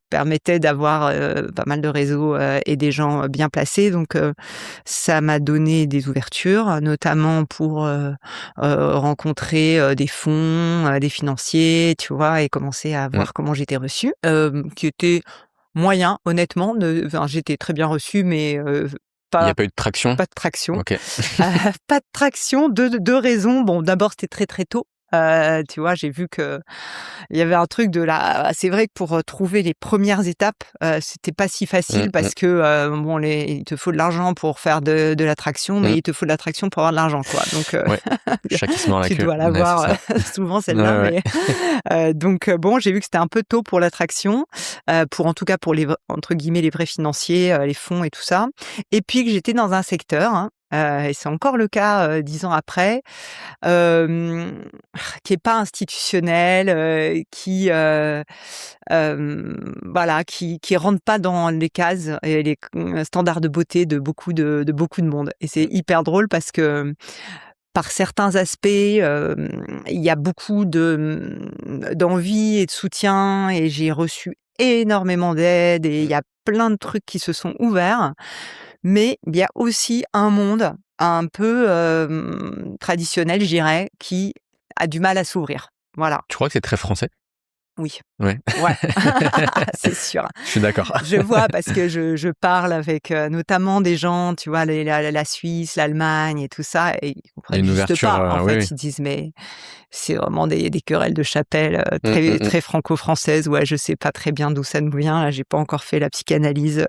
permettait d'avoir, pas mal de réseaux, et des gens, bien placés, donc ça m'a donné des ouvertures, notamment pour, rencontrer, des fonds, des financiers, tu vois? Et commencer à Mmh. voir comment j'étais reçue, qui était moyen, honnêtement, enfin, j'étais très bien reçue, mais Il y a pas pas eu de traction? pas de traction. OK. Pas de traction, 2 raisons. Bon, d'abord, c'était très, très tôt. Tu vois, j'ai vu que il y avait un truc de la c'est vrai que pour, trouver les premières étapes, c'était pas si Mmh facile mh. parce que, bon, il te faut de l'argent pour faire de l'attraction, mais Mmh. il te faut de l'attraction pour avoir de l'argent, quoi. Donc, Ouais. Le chat qui se mord la tu queue. dois Ouais, c'est l'avoir, ça. souvent Ouais, celle-là, ouais. mais donc, bon, j'ai vu que c'était un peu tôt pour l'attraction, pour en tout cas pour les v entre guillemets «les vrais financiers», les fonds et tout ça et puis que j'étais dans un secteur, hein, et c'est encore le cas, 10 ans après, hem, qui est pas institutionnel, voilà, qui rentre pas dans les cases et les standards de beauté de beaucoup de monde et c'est Mmh. hyper drôle parce que, par certains aspects, il y a beaucoup d'envie et de soutien et j'ai reçu énormément d'aide et il Mmh. y a plein de trucs qui se sont ouverts. Mais il y a aussi un monde un peu, traditionnel, je dirais, qui a du mal à s'ouvrir. Voilà, Tu crois que c'est très français? oui. Ouais. Ouais, c'est sûr. Je suis d'accord. Je vois parce que je parle avec, notamment des gens, tu vois, la Suisse, l'Allemagne et tout ça et ils Il y a comprennent une juste ouverture, pas. En oui, fait, oui. ils disent: «Mais c'est vraiment des querelles de chapelle, Mmh, très mmh mh. très franco-françaises. Ouais, je sais pas très bien d'où ça nous vient, là, j'ai pas encore fait la psychanalyse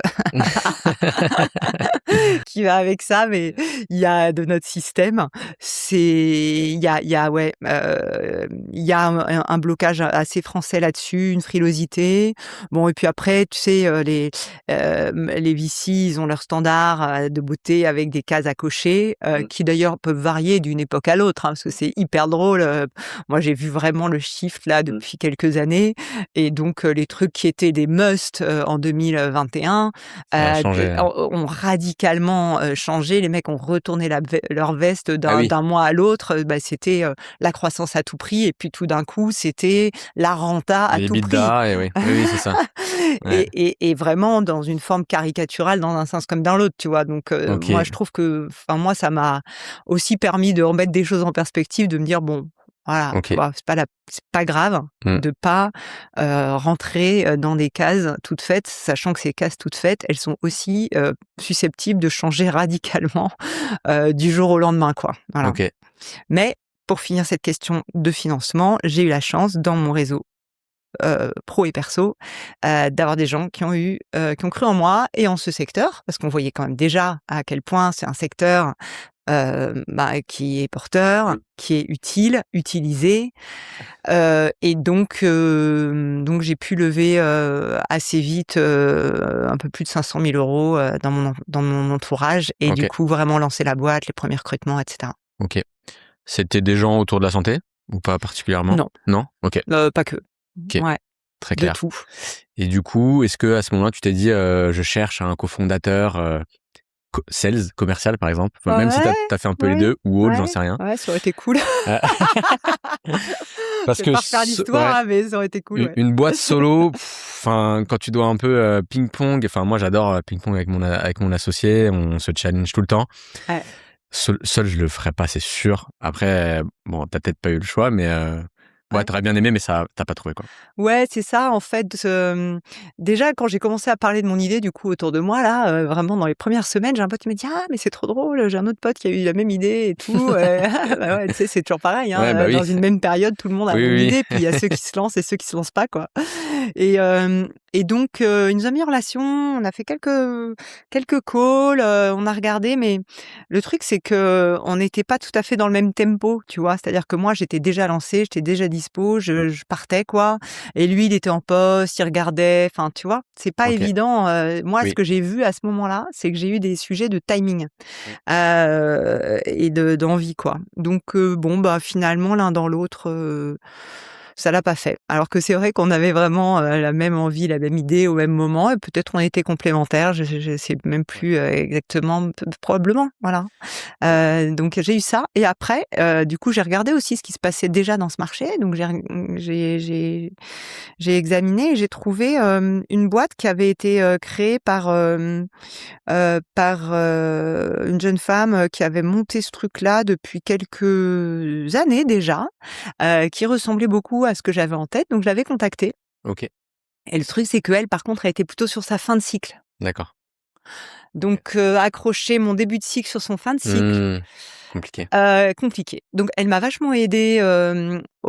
qui va avec ça, mais il y a de notre système, ouais, il y a un blocage assez français là-dessus, une frilosité. Bon et puis après, tu sais, les VC, ils ont leurs standards, de beauté avec des cases à cocher, Mmh. qui d'ailleurs peuvent varier d'une époque à l'autre, hein, parce que c'est hyper drôle, moi j'ai vu vraiment le shift là Mmh. depuis quelques années et donc les trucs qui étaient des must, en 2021, Ça a changé, ont radicalement, changé. Les mecs ont retourné leur veste ah oui, d'un mois à l'autre, bah, c'était, la croissance à tout prix et puis tout d'un coup, c'était la renta à les tout prix. EBITDA et oui. Oui, oui, c'est ça. Ouais. Et vraiment dans une forme caricaturale dans un sens comme dans l'autre, tu vois? Donc moi OK, je trouve que enfin moi ça m'a aussi permis de remettre des choses en perspective, de me dire: «Bon, voilà, tu OK. vois? C'est pas grave Mmh. de pas, rentrer, dans des cases toutes faites», sachant que ces cases toutes faites, elles sont aussi, susceptibles de changer radicalement, du jour au lendemain, quoi. Voilà. OK. Mais pour finir cette question de financement, j'ai eu la chance dans mon réseau pro et perso, d'avoir des gens qui ont cru en moi et en ce secteur, parce qu'on voyait quand même déjà à quel point c'est un secteur, bah, qui est porteur, Oui. qui est utile, utilisé, et donc j'ai pu lever, assez vite, un peu plus de 500 000 € dans mon entourage et du OK. coup vraiment lancer la boîte, les premiers recrutements et cetera. OK. C'était des gens autour de la santé ou pas particulièrement? Non, Non? OK. pas que. OK. Ouais, Très de clair. tout. Et du coup, est-ce qu'à ce moment-là, tu t'es dit, «Je cherche un cofondateur», sales, commercial par exemple. Enfin, Ouais, même si t'as fait un peu les deux, ou autre, j'en sais rien. ouais, ça aurait été cool. Euh, Parce Je vais que pas refaire l'histoire, ouais, hein, mais ça aurait été cool, ouais. une boîte solo, enfin quand tu dois un peu ping-pong, enfin moi j'adore ping-pong avec mon associé, on se challenge tout le temps. Ouais. Seul je le ferais pas, c'est sûr. Après, bon, t'as peut-être pas eu le choix, mais ouais, Ouais. t'aurais bien aimé, mais ça, t'as pas trouvé quoi. Ouais, c'est ça en fait, déjà quand j'ai commencé à parler de mon idée du coup autour de moi là, vraiment dans les premières semaines, j'ai un pote qui m'a dit: «Ah mais c'est trop drôle, j'ai un autre pote qui a eu la même idée et tout», bah ouais, tu sais, c'est toujours pareil, Ouais, hein, bah oui, dans une même période, tout le monde a la oui, même oui. idée, puis il y a ceux qui se lancent et ceux qui se lancent pas, quoi. Et donc il nous a mis en relation, on a fait quelques calls, on a regardé, mais le truc c'est qu'on n'était pas tout à fait dans le même tempo, tu vois? C'est-à-dire que moi j'étais déjà lancée, j'étais déjà dispo, je partais quoi, et lui il était en poste, il regardait, enfin tu vois? C'est pas Ok, évident, moi ce oui. que j'ai vu à ce moment-là, c'est que j'ai eu des sujets de timing, Mm. et d'envie quoi. Donc bon bah finalement l'un dans l'autre, ça l'a pas fait. Alors que c'est vrai qu'on avait vraiment, la même envie, la même idée au même moment et peut-être on était complémentaires, je sais même plus, exactement, probablement, voilà. Donc j'ai eu ça et après, du coup, j'ai regardé aussi ce qui se passait déjà dans ce marché. Donc j'ai examiné et j'ai trouvé, une boîte qui avait été, créée par une jeune femme, qui avait monté ce truc-là depuis quelques années déjà, qui ressemblait beaucoup à ce que j'avais en tête. Donc je l'avais contactée Ok, et le truc, c'est qu'elle, par contre, elle était plutôt sur sa fin de cycle. d'accord. Ok. Donc accrocher mon début de cycle sur son fin de cycle, Compliqué. compliqué. Donc elle m'a vachement aidée,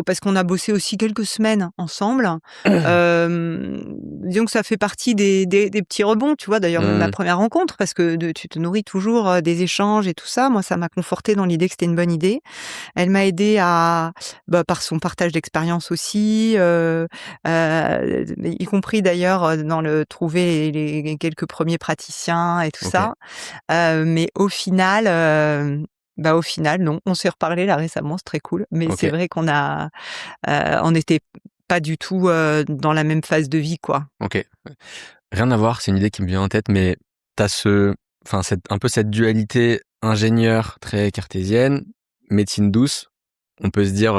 parce qu'on a bossé aussi quelques semaines ensemble. Disons que ça fait partie des petits rebonds, tu vois? D'ailleurs, même ma Hmm, première rencontre parce que tu te nourris toujours, des échanges et tout ça. Moi, ça m'a confortée dans l'idée que c'était une bonne idée. Elle m'a aidée par son partage d'expérience aussi, y compris d'ailleurs, dans le trouver les quelques premiers praticiens et tout ok, ça. Mais au final non, on s'est reparlé là récemment, c'est très cool. Mais ok, c'est vrai on n'était pas du tout, dans la même phase de vie, quoi. ok. Rien à voir, c'est une idée qui me vient en tête, mais t'as enfin, un peu cette dualité ingénieur très cartésienne, médecine douce. On peut se dire,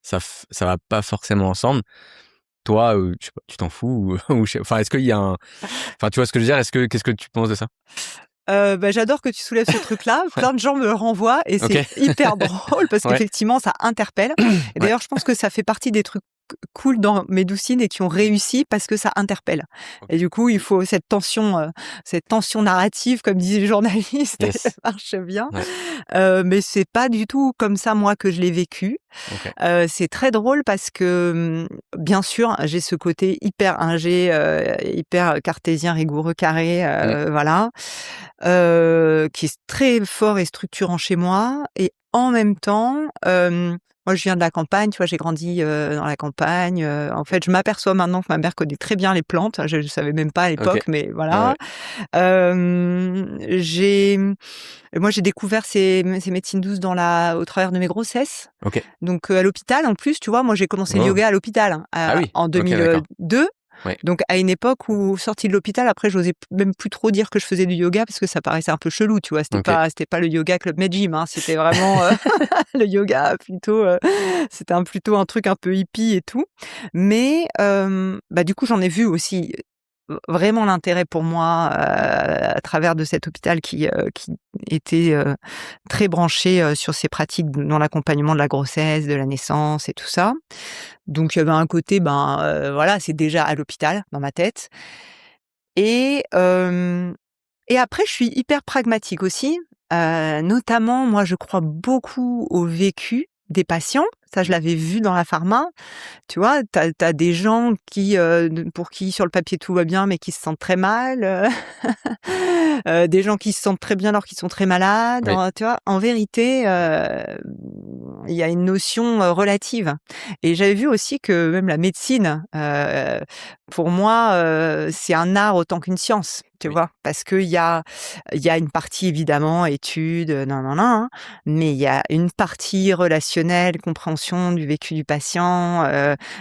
ça va pas forcément ensemble. Toi, je sais pas, tu t'en fous ou, enfin, est-ce qu'il y a enfin, tu vois ce que je veux dire? Qu'est-ce que tu penses de ça? Bah, j'adore que tu soulèves ce truc-là. Ouais. Plein de gens me le renvoient et Ok. c'est hyper drôle parce Ouais. qu'effectivement, ça interpelle. Et Ouais. d'ailleurs, je pense que ça fait partie des trucs cool dans Médoucine et qui ont réussi parce que ça interpelle. Ok. Et du coup, il faut cette tension narrative, comme disaient les journalistes, elle Yes. marche bien. Ouais. Mais c'est pas du tout comme ça, moi, que je l'ai vécu. Ok. C'est très drôle parce que, bien sûr, j'ai ce côté hyper ingé, hyper cartésien, rigoureux, carré, Mm. voilà, qui est très fort et structurant chez moi et en même temps, moi je viens de la campagne, tu vois? J'ai grandi, dans la campagne, en fait, je m'aperçois maintenant que ma mère connaît très bien les plantes. Je savais même pas à Ok. l'époque, mais Ouais, voilà. ouais. Hem, j'ai Moi, j'ai découvert ces médecines douces au travers de mes grossesses. Ok. Donc, à l'hôpital, en plus, tu vois? Moi, j'ai commencé le Oh. yoga à l'hôpital, hein, Ah oui. en Ok, d'accord. 2002. Ouais. Donc, à une époque où, sortie de l'hôpital, après, j'osais même plus trop dire que je faisais du yoga parce que ça paraissait un peu chelou, tu vois? Ok. C'était pas le yoga Club Med Gym, hein, c'était vraiment, le yoga plutôt, c'était plutôt un truc un peu hippie et tout. Mais, bah, du coup, j'en ai vu aussi vraiment l'intérêt pour moi, à travers de cet hôpital qui était, très branché, sur ces pratiques dans l'accompagnement de la grossesse, de la naissance et tout ça. Donc il y avait un côté, ben, voilà, c'est déjà à l'hôpital dans ma tête et hem et après je suis hyper pragmatique aussi, notamment moi je crois beaucoup au vécu des patients. Ça je l'avais vu dans la pharma. Tu vois? Tu as des gens pour qui sur le papier tout va bien, mais qui se sentent très mal, des gens qui se sentent très bien alors qu'ils sont très malades, Oui. tu vois? En vérité, il y a une notion, relative et j'avais vu aussi que même la médecine, pour moi, c'est un art autant qu'une science, tu Oui. vois? Parce qu'il y a une partie évidemment études, nin nin nin, hein, mais il y a une partie relationnelle, compréhension du vécu du patient,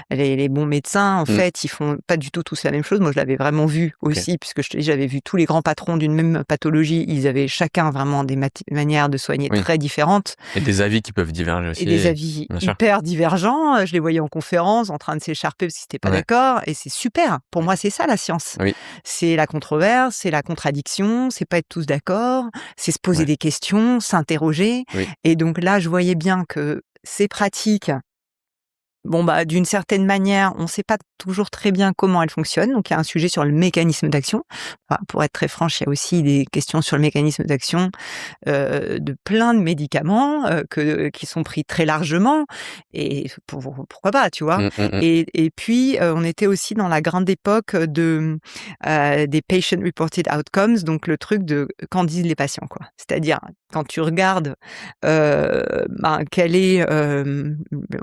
les bons médecins, en Mmh. fait, ils font pas du tout tous la même chose. Moi, je l'avais vraiment vu OK. aussi puisque je te dis, j'avais vu tous les grands patrons d'une même pathologie. Ils avaient chacun vraiment des manières de soigner Oui. très différentes Et des avis qui peuvent diverger et des aussi. avis Bien sûr. hyper divergents. Je les voyais en conférence en train de s'écharper parce qu'ils étaient pas Ouais. d'accord et c'est super. Pour Ouais. moi, c'est ça la science. Oui. C'est la controverse, c'est la contradiction, c'est pas être tous d'accord, c'est se poser Ouais. des questions, s'interroger Oui. et donc là, je voyais bien que ces pratiques bon, bah, d'une certaine manière, on ne sait pas toujours très bien comment elles fonctionnent. Donc, il y a un sujet sur le mécanisme d'action. Enfin, pour être très franche, il y a aussi des questions sur le mécanisme d'action de plein de médicaments qui sont pris très largement. Et pourquoi pas, tu vois? Mmh, mmh mh. Et puis, on était aussi dans la grande époque des patient reported outcomes, donc le truc de qu'en disent les patients, quoi. C'est-à-dire, quand tu regardes, quelle est,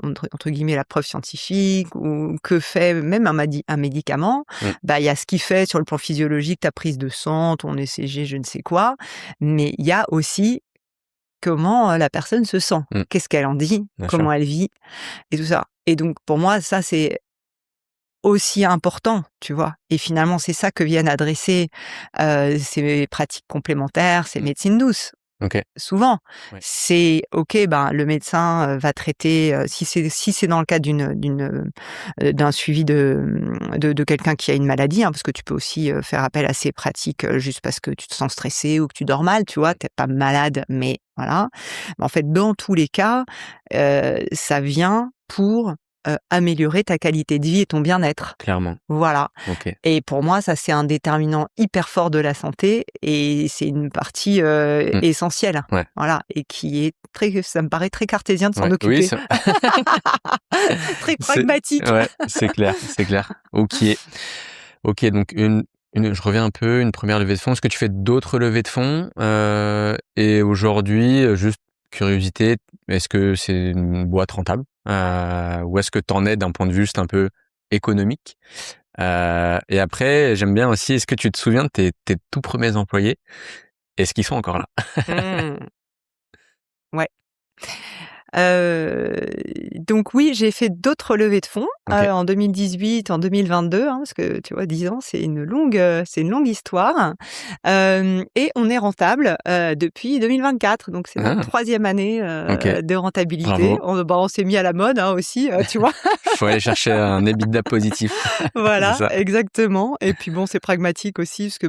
entre guillemets «la preuve scientifique» ou que fait même un médicament, Mmh. bah, il y a ce qu'il fait sur le plan physiologique, ta prise de sang, ton ECG, je ne sais quoi, mais il y a aussi comment, la personne se sent. Mmh. Qu'est-ce qu'elle en dit? Bien sûr. Comment elle vit? Et tout ça. Et donc pour moi, ça, c'est aussi important, tu vois? Et finalement, c'est ça que viennent adresser, ces pratiques complémentaires, ces Mmh. médecines douces. OK. Souvent, Ouais. c'est OK, ben, le médecin, va traiter, si c'est dans le cadre d'un suivi de quelqu'un qui a une maladie, hein, parce que tu peux aussi, faire appel à ces pratiques, juste parce que tu te sens stressé ou que tu dors mal, tu vois? Tu es pas malade, mais voilà. Mais en fait, dans tous les cas, ça vient pour, améliorer ta qualité de vie et ton bien-être. Clairement. Voilà. OK. Et pour moi, ça, c'est un déterminant hyper fort de la santé et c'est une partie, Mmh. essentielle. Ouais. Voilà et qui est ça me paraît très cartésien de s'en Ouais. Oui, occuper. c'est Très c'est pragmatique. ouais, c'est clair, c'est clair. OK. OK, donc je reviens un peu, une première levée de fonds. Est-ce que tu fais d'autres levées de fonds? Et aujourd'hui, juste curiosité, est-ce que c'est une boîte rentable? Ou est-ce que tu en es d'un point de vue juste un peu économique? Et après, j'aime bien aussi, est-ce que tu te souviens de tes tout premiers employés? Est-ce qu'ils sont encore là? Mmh. Ouais. Heu, donc oui, j'ai fait d'autres levées de fonds, OK. en 2018, en 2022, hein, parce que tu vois 10 ans, c'est une longue histoire. Et on est rentable, depuis 2024, donc c'est notre Ah! 3e année, OK. de rentabilité. Bravo. On s'est mis à la mode, hein, aussi, tu vois? Faut aller chercher un EBITDA positif. C'est Voilà, ça. exactement et puis bon, c'est pragmatique aussi parce que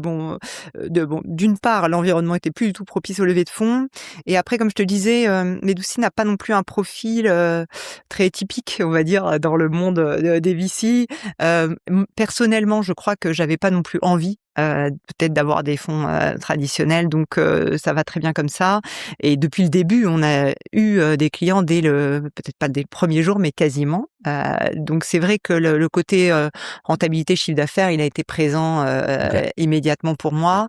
d'une part, l'environnement était plus du tout propice aux levées de fonds et après, comme je te disais, Medouci n'a pas non plus un profil, très typique, on va dire, dans le monde, des VC. Personnellement, je crois que j'avais pas non plus envie, peut-être d'avoir des fonds, traditionnels donc ça va très bien comme ça et depuis le début, on a eu, des clients peut-être pas dès le 1er jour, mais quasiment. Donc c'est vrai que le côté, rentabilité, chiffre d'affaires, il a été présent, OK. immédiatement pour Ouais. moi,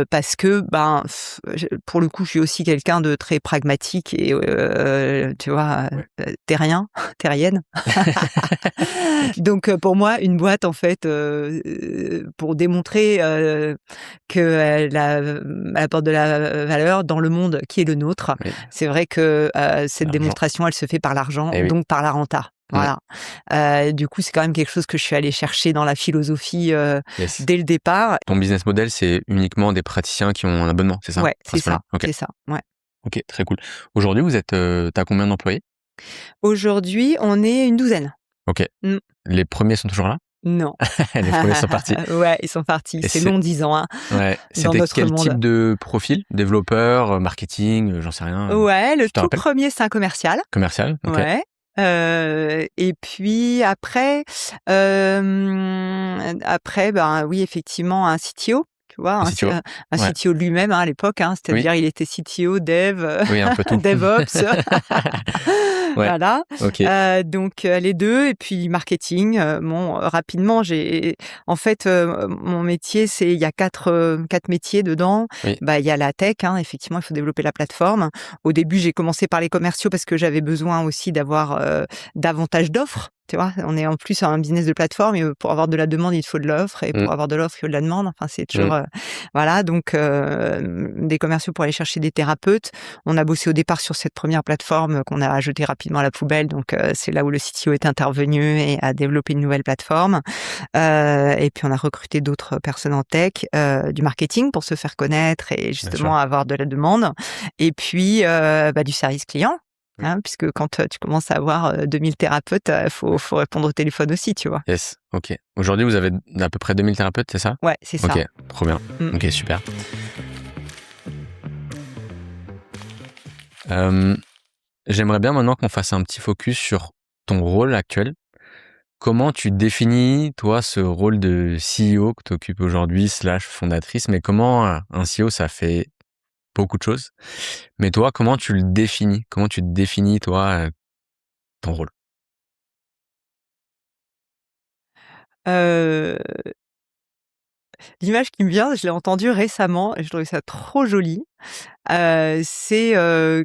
parce que, pour le coup, je suis aussi quelqu'un de très pragmatique et tu vois, Ouais. terrien, terrienne. Donc pour moi, une boîte, en fait, pour démontrer, elle apporte de la valeur dans le monde qui est le nôtre, Oui, c'est vrai que, cette l'argent. démonstration, elle se fait par l'argent, Eh oui. donc par la renta. Mmh. Voilà. Du coup, c'est quand même quelque chose que je suis allée chercher dans la philosophie, Yes. dès le départ. Ton business model, c'est uniquement des praticiens qui ont un abonnement, c'est ça? Ouais, Principalement? OK. c'est ça, ouais. OK, très cool. Aujourd'hui, vous êtes, tu combien d'employés? Aujourd'hui, on est une douzaine. OK. Mmh. Les premiers sont toujours là? Non. Les premiers sont partis. Ouais, ils sont partis. Et C'est long 10 ans, hein, ouais, dans c'était notre quel monde. type de profil? Développeur, marketing, j'en sais rien, Ouais, le tu te tout rappelles? 1er, c'est un commercial. Commercial? OK. Ouais, et puis après, ben, oui, effectivement, un CTO tu vois, Le CTO. un Ouais. CTO de lui-même à l'époque, Oui. c'est-à-dire il était CTO, dev, Oui, un peu tout. DevOps, Ouais. voilà. OK. Donc les 2 et puis marketing. Bon, rapidement, en fait, mon métier, il y a 4 métiers dedans. Oui. Bah, il y a la tech, hein, effectivement, il faut développer la plateforme. Au début, j'ai commencé par les commerciaux parce que j'avais besoin aussi d'avoir, davantage d'offres, tu vois? On est en plus un business de plateforme et pour avoir de la demande, il faut de l'offre et Mmh. pour avoir de l'offre, il faut de la demande. Enfin, c'est toujours, Mmh. voilà, donc des commerciaux pour aller chercher des thérapeutes. On a bossé au départ sur cette première plateforme qu'on a jetée rapidement à la poubelle, donc c'est là où le CTO est intervenu et a développé une nouvelle plateforme. Et puis on a recruté d'autres personnes en tech, du marketing pour se faire connaître et Bien sûr. justement avoir de la demande et puis, du service client, Oui. hein, puisque quand, tu commences à avoir, 2000 thérapeutes, faut répondre au téléphone aussi, tu vois? Yes, OK. Aujourd'hui, vous avez à peu près 2000 thérapeutes, c'est ça? Ouais, c'est ça. OK, trop bien. Mmh. OK, super. J'aimerais bien maintenant qu'on fasse un petit focus sur ton rôle actuel. Comment tu définis, toi, ce rôle de CEO que tu occupes aujourd'hui slash fondatrice? Mais comment un CEO, ça fait beaucoup de choses. Mais toi, comment tu le définis? Comment tu te définis, toi, ton rôle? Heu, L'image qui me vient, je l'ai entendue récemment et je trouvais ça trop joli. C'est,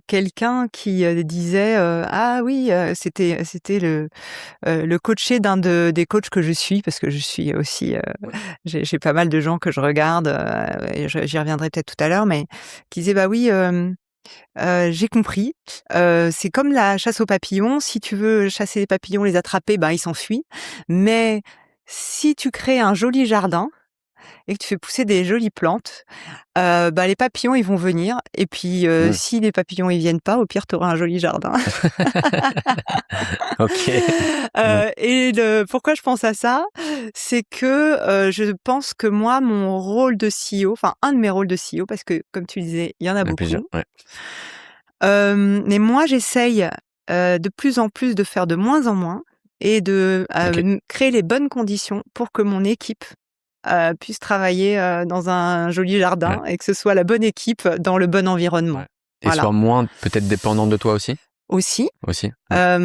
quelqu'un qui, disait, ah oui, c'était le coaché des coachs que je suis parce que je suis aussi, Ouais. j'ai pas mal de gens que je regarde, et j'y reviendrai peut-être tout à l'heure, mais qui disait: «Bah oui, j'ai compris, c'est comme la chasse aux papillons, si tu veux chasser les papillons, les attraper, ben, ils s'enfuient, mais si tu crées un joli jardin et que tu fais pousser des jolies plantes, bah, les papillons, ils vont venir et puis, Mmh. si les papillons, ils viennent pas, au pire, tu auras un joli jardin». OK. Ouais. Et pourquoi je pense à ça? C'est que, je pense que moi, mon rôle de CEO, enfin un de mes rôles de CEO, parce que comme tu disais, il y en a Il y en a plusieurs, beaucoup. ouais. Mais moi, j'essaye, de plus en plus de faire de moins en moins et de, OK. créer les bonnes conditions pour que mon équipe, puisse travailler, dans un joli Ouais, jardin et que ce soit la bonne équipe dans le bon environnement. ouais. Et Voilà. sois moins peut-être dépendante de toi aussi? Aussi. Aussi? Ouais.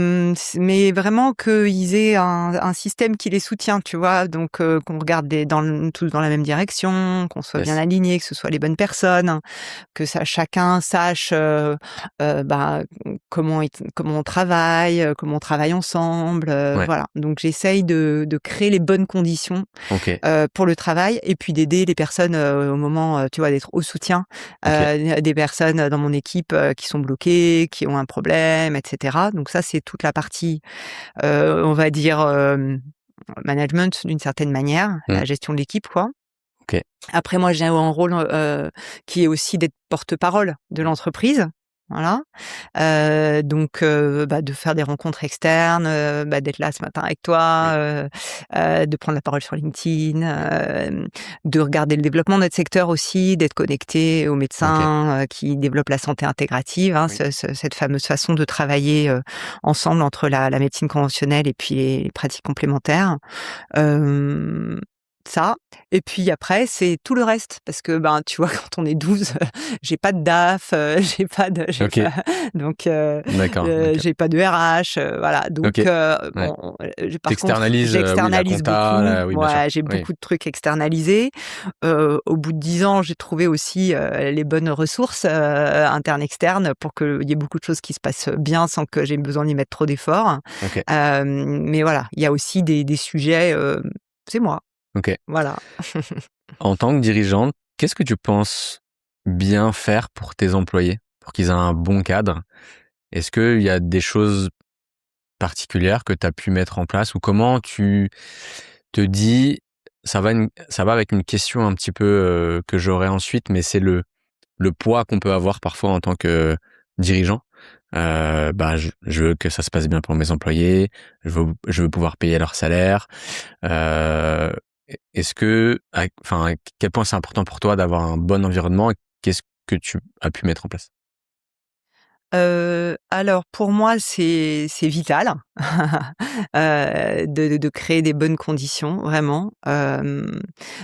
Mais vraiment qu'ils aient un système qui les soutient, tu vois? Donc qu'on regarde tous dans la même direction, qu'on soit bien Yes. alignés, que ce soit les bonnes personnes, que chacun sache, comment on travaille ensemble, Ouais. voilà. Donc j'essaye de créer les bonnes conditions, OK. pour le travail et puis d'aider les personnes, au moment, tu vois, d'être au soutien, OK. des personnes dans mon équipe, qui sont bloquées, qui ont un problème et cetera. Donc ça, c'est toute la partie, on va dire, management d'une certaine manière, Mmh. la gestion de l'équipe, quoi. OK. Après moi, j'ai un rôle, qui est aussi d'être porte-parole de Oui. l'entreprise, voilà. Donc de faire des rencontres externes, d'être là ce matin avec toi, Oui. de prendre la parole sur LinkedIn, de regarder le développement de notre secteur aussi, d'être connecté aux OK. médecins, qui développent la santé intégrative, hein, Oui. cette fameuse façon de travailler, ensemble entre la médecine conventionnelle et puis les pratiques complémentaires. Hem, Ça et puis après, c'est tout le reste parce que, ben, tu vois, quand on est 12, j'ai pas de DAF, OK. donc D'accord, d'accord. j'ai pas de RH, voilà donc OK. Ouais. bon, par contre, Tu oui, la j'externalise compta, beaucoup. oui, bien sûr. Ouais, j'ai Oui. beaucoup de trucs externalisés. Au bout de 10 ans, j'ai trouvé aussi, les bonnes ressources, internes, externes pour qu'il y ait beaucoup de choses qui se passent bien sans que j'aie besoin d'y mettre trop d'efforts. OK. Mais voilà, il y a aussi des sujets, c'est moi, OK. voilà. En tant que dirigeante, qu'est-ce que tu penses bien faire pour tes employés, pour qu'ils aient un bon cadre? Est-ce qu'il y a des choses particulières que tu as pu mettre en place ou comment tu te dis ça va avec une question un petit peu, que j'aurai ensuite, mais c'est le poids qu'on peut avoir parfois en tant que dirigeant. Je veux que ça se passe bien pour mes employés, je veux pouvoir payer leur salaire. Heu, est-ce que à quel point c'est important pour toi d'avoir un bon environnement et qu'est-ce que tu as pu mettre en place? Alors pour moi, c'est vital, de créer des bonnes conditions, vraiment.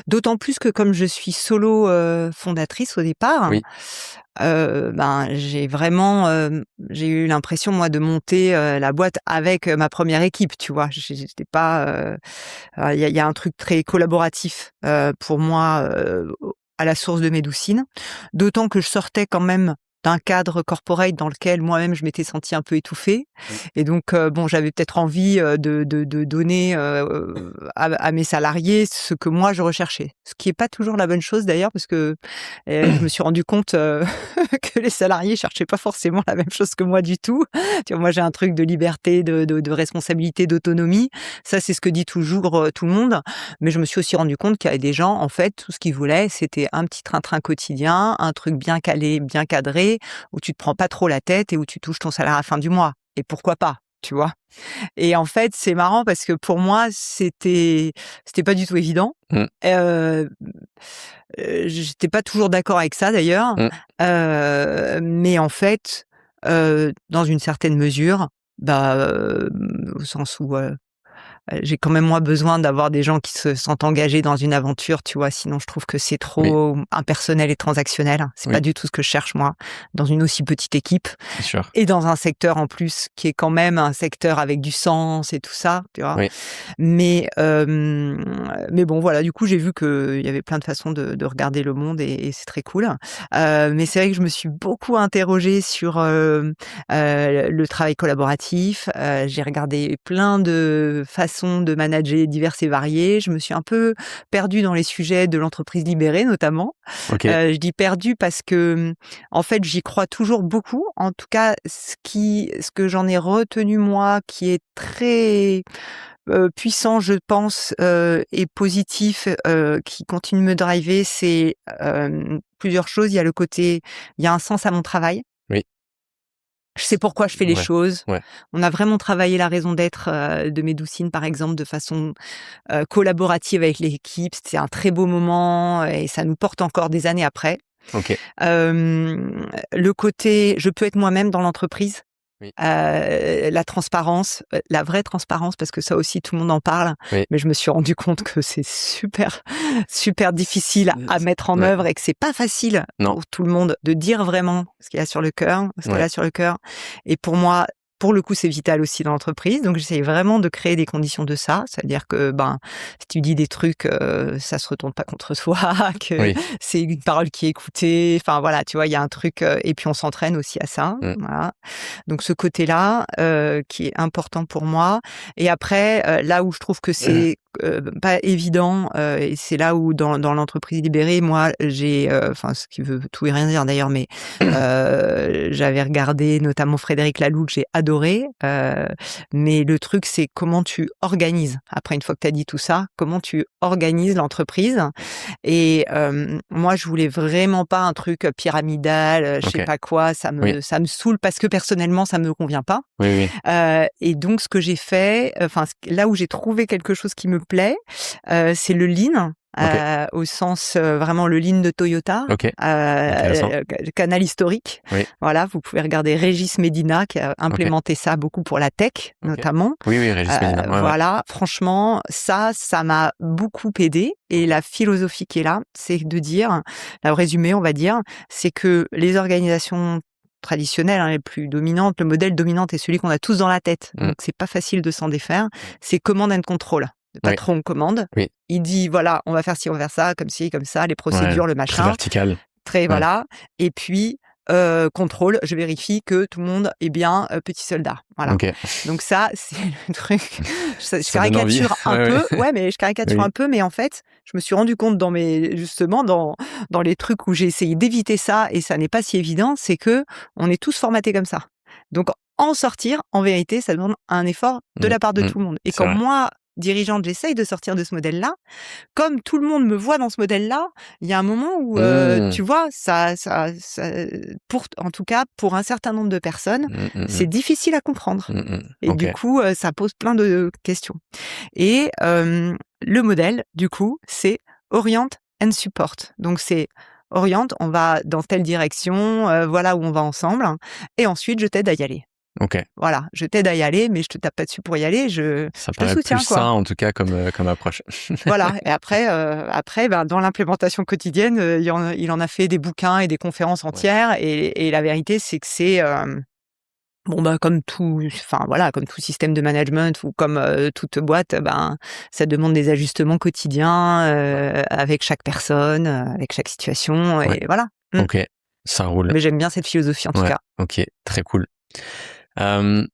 D'autant plus que comme je suis solo, fondatrice au départ, Oui. ben, j'ai eu l'impression moi de monter, la boîte avec, ma première équipe, tu vois? J'étais pas, il y a un truc très collaboratif, pour moi, à la source de Médoucine. D'autant que je sortais quand même d'un cadre corporate dans lequel moi-même je m'étais sentie un peu étouffée Mmh. et donc bon, j'avais peut-être envie, de donner, à mes salariés ce que moi je recherchais. Ce qui est pas toujours la bonne chose d'ailleurs parce que, je me suis rendu compte, que les salariés cherchaient pas forcément la même chose que moi du tout. Tu vois, moi j'ai un truc de liberté, de responsabilité, d'autonomie. Ça, c'est ce que dit toujours, tout le monde. Mais je me suis aussi rendu compte qu'il y avait des gens, en fait, tout ce qu'ils voulaient, c'était un petit train-train quotidien, un truc bien calé, bien cadré, où tu te prends pas trop la tête et où tu touches ton salaire à la fin du mois. Et pourquoi pas, tu vois? Et en fait, c'est marrant parce que pour moi, c'était pas du tout évident. Mmh. J'étais pas toujours d'accord avec ça d'ailleurs, Mmh. mais en fait, dans une certaine mesure, bah, au sens où, j'ai quand même moi besoin d'avoir des gens qui se sentent engagés dans une aventure, tu vois? Sinon je trouve que c'est Oui, trop impersonnel et transactionnel. C'est pas oui, du tout ce que je cherche moi, dans une aussi petite équipe c'est sûr. et dans un secteur en plus qui est quand même un secteur avec du sens et tout ça, tu vois? Oui. Mais bon voilà, du coup j'ai vu qu'il y avait plein de façons de regarder le monde et c'est très cool. Mais c'est vrai que je me suis beaucoup interrogée sur, le travail collaboratif. J'ai regardé plein de façons de manager diverses et variées. Je me suis un peu perdue dans les sujets de l'entreprise libérée notamment. OK. Je dis perdue parce que, en fait, j'y crois toujours beaucoup. En tout cas, ce que j'en ai retenu moi, qui est très, puissant, je pense, et positif, qui continue de me driver, c'est, plusieurs choses. Il y a un sens à mon travail. Oui. Je sais pourquoi je fais les Ouais, choses. ouais. On a vraiment travaillé la raison d'être, de Médoucine, par exemple, de façon, collaborative avec l'équipe. C'était un très beau moment et ça nous porte encore des années après. OK. Le côté je peux être moi-même dans l'entreprise, Oui, la transparence, la vraie transparence parce que ça aussi tout le monde en parle, oui. mais je me suis rendu compte que c'est super, super difficile à mettre en Ouais. œuvre et que c'est pas facile Non. pour tout le monde de dire vraiment ce qu'il y a sur le cœur, ce qu'elle Ouais. a sur le cœur et pour moi, pour le coup, c'est vital aussi dans l'entreprise, donc j'essaye vraiment de créer des conditions de ça. C'est-à-dire que, ben, si tu dis des trucs, ça se retourne pas contre toi, que Oui. c'est une parole qui est écoutée, enfin voilà, tu vois? Il y a un truc, et puis on s'entraîne aussi à ça, Mmh. voilà. Donc ce côté-là, qui est important pour moi et après, là où je trouve que c'est, pas évident, et c'est là où dans l'entreprise libérée, moi, j'ai, enfin ce qui veut tout et rien dire d'ailleurs, mais j'avais regardé notamment Frédéric Laloux que j'ai adoré, mais le truc c'est comment tu organises. Après une fois que tu as dit tout ça, comment tu organises l'entreprise et moi je voulais vraiment pas un truc, pyramidal, je sais OK. pas quoi, Oui. ça me saoule parce que personnellement ça me convient pas, Oui, oui. et donc ce que j'ai fait, enfin là où j'ai trouvé quelque chose qui me plaît, c'est le lean, OK. au sens, vraiment le lean de Toyota, OK. Intéressant. canal historique. Oui. Voilà, vous pouvez regarder Régis Medina qui a OK. implémenté ça beaucoup pour la tech OK. notamment. Oui, oui, Régis Médina. Ouais, ouais. Voilà, franchement, ça m'a beaucoup aidé et OK. la philosophie qui est là, c'est de dire, là, au résumé, on va dire, c'est que les organisations traditionnelles, hein, les plus dominantes, le modèle dominant est celui qu'on a tous dans la tête, Mmh. donc c'est pas facile de s'en défaire. C'est command and control. Le Oui. patron commande, Oui. il dit: «Voilà, on va faire ci, on va faire ça, comme ci, comme ça, les Ouais. procédures, le Très machin». vertical. Très Ouais. voilà et puis, contrôle, je vérifie que tout le monde est bien, petit soldat. Voilà. OK. Donc ça, c'est le truc, je Ça donne envie. caricature un Ouais, peu, ouais. ouais, mais je caricature Oui. un peu, mais en fait, je me suis rendu compte justement dans les trucs où j'ai essayé d'éviter ça et ça n'est pas si évident, c'est que on est tous formatés comme ça. Donc en sortir, en vérité, ça demande un effort de Mmh. la part de Mmh. tout le monde et C'est quand vrai. moi, dirigeante, j'essaye de sortir de ce modèle-là, comme tout le monde me voit dans ce modèle-là, il y a un moment où, Mmh. tu vois, ça en tout cas, pour un certain nombre de personnes, Mmh, mmh c'est mh. difficile à comprendre Mmh mh. et du OK. coup, ça pose plein de questions et le modèle, du coup, c'est Orient and Support. Donc c'est oriente, on va dans telle direction, voilà où on va ensemble et ensuite je t'aide à y aller. OK. Voilà, je t'aide à y aller, mais je te tape pas dessus pour y aller, Ça je te paraît soutiens, plus quoi. sain, en tout cas, comme approche. Voilà et après, ben, dans l'implémentation quotidienne, il en a fait des bouquins et des conférences Ouais. entières et la vérité, c'est que c'est, bon, bah, comme tout enfin, voilà, comme tout système de management ou comme, toute boîte, ben, ça demande des ajustements quotidiens, avec chaque personne, avec chaque situation Ouais. et voilà. OK, ça roule. Mais j'aime bien cette philosophie, en tout Ouais, cas. OK, très cool. Hem,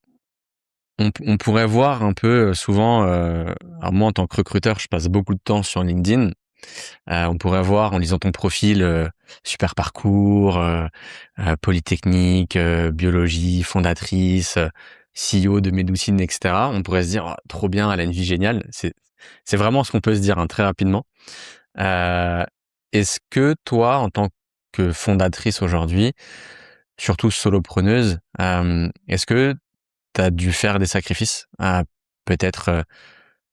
on pourrait voir un peu, souvent, alors moi, en tant que recruteur, je passe beaucoup de temps sur LinkedIn. On pourrait voir en lisant ton profil, super parcours, polytechnique, biologie, fondatrice, CEO de Medoucine et cetera. On pourrait se dire: «Oh, trop bien, elle a une vie géniale». C'est vraiment ce qu'on peut se dire, hein, très rapidement. Heu, est-ce que toi, en tant que fondatrice aujourd'hui, surtout solopreneuse, est-ce que tu as dû faire des sacrifices, peut-être,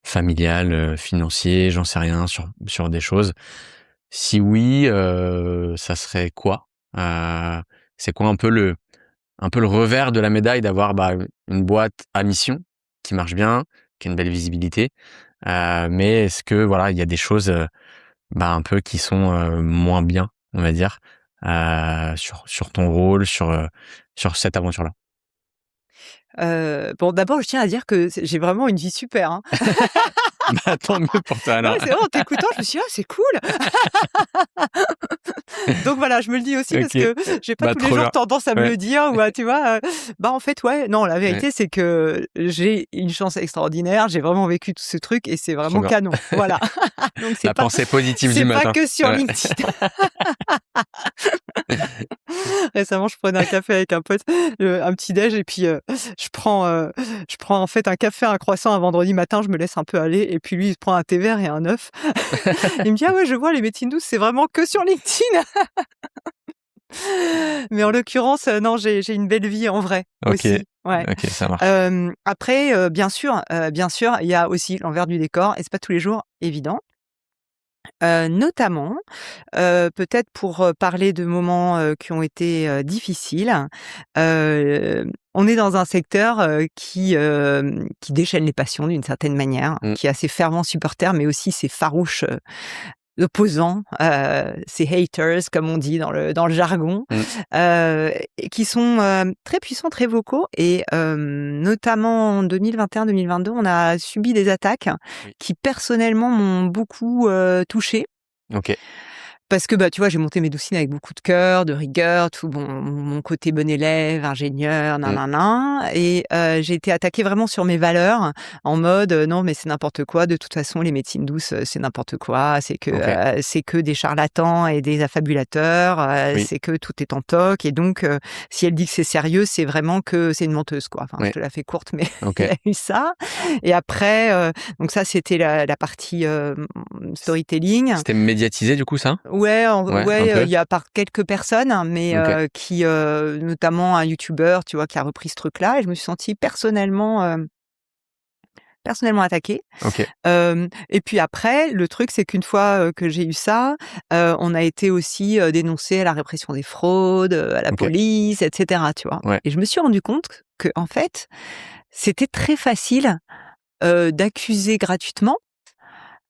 familial, financier, j'en sais rien, sur des choses? Si oui, ça serait quoi? C'est quoi un peu le revers de la médaille d'avoir, bah, une boîte à mission qui marche bien, qui a une belle visibilité, mais est-ce que voilà, il y a des choses, bah, un peu qui sont, moins bien, on va dire, sur ton rôle, sur cette aventure-là? Bon, d'abord, je tiens à dire que j'ai vraiment une vie super, hein. Bah, tant mieux pour toi Non, alors. mais c'est vrai, en t'écoutant, je me suis dit: «Ah, c'est cool!» Donc voilà, je me le dis aussi parce OK, que j'ai pas bah, tous les trop jours bien. tendance à me Ouais, le dire ou tu vois? Bah, en fait, ouais, non, la ouais, vérité, c'est que j'ai une chance extraordinaire, j'ai vraiment vécu tout ce truc et c'est trop vraiment bien. canon. Voilà. Donc La pensée positive du c'est pas matin. que sur Ouais. LinkedIn. Récemment, je prenais un café avec un pote, un petit déj et puis, je prends en fait un café, un croissant un vendredi matin, je me laisse un peu aller et puis lui, il se prend un thé vert et un œuf. Il me dit: «Ah ouais, je vois les médecines douces, c'est vraiment que sur LinkedIn». Mais en l'occurrence, non, j'ai une belle vie en vrai OK, aussi, ouais. OK, ça marche. Après, bien sûr, il y a aussi l'envers du décor et c'est pas tous les jours évident. Notamment, peut-être pour, parler de moments, qui ont été, difficiles, on est dans un secteur, qui déchaîne les passions d'une certaine manière, Mmh, qui a ses fervents supporters, mais aussi ses farouches, opposants, ses haters comme on dit dans le jargon, mmh, et qui sont, très puissants, très vocaux et notamment en 2021-2022, on a subi des attaques oui, qui personnellement m'ont beaucoup, touchée. OK, Parce que, bah, tu vois, j'ai monté Médoucine avec beaucoup de cœur, de rigueur, tout mon côté bon élève, ingénieur, mmh, nin et j'ai été attaquée vraiment sur mes valeurs en mode, «Non, mais c'est n'importe quoi, de toute façon, les médecines douces, c'est n'importe quoi, OK, c'est que des charlatans et des affabulateurs, oui, c'est que tout est en toc et donc si elle dit que c'est sérieux, c'est vraiment que c'est une menteuse, quoi». Enfin, je oui, te la fais courte, mais il y OK. a eu ça et après, donc ça, c'était la partie, C storytelling. C'était médiatisé du coup ça? Ouais, Ouais, un peu? il y a par quelques personnes, hein, mais OK, qui, notamment un youtubeur, tu vois, qui a repris ce truc-là et je me suis sentie personnellement attaquée. OK, Et puis après, le truc, c'est qu'une fois, que j'ai eu ça, on a été aussi, dénoncés à la répression des fraudes, à la OK, police et cetera, tu vois? ouais, Et je me suis rendu compte qu'en fait, c'était très facile, d'accuser gratuitement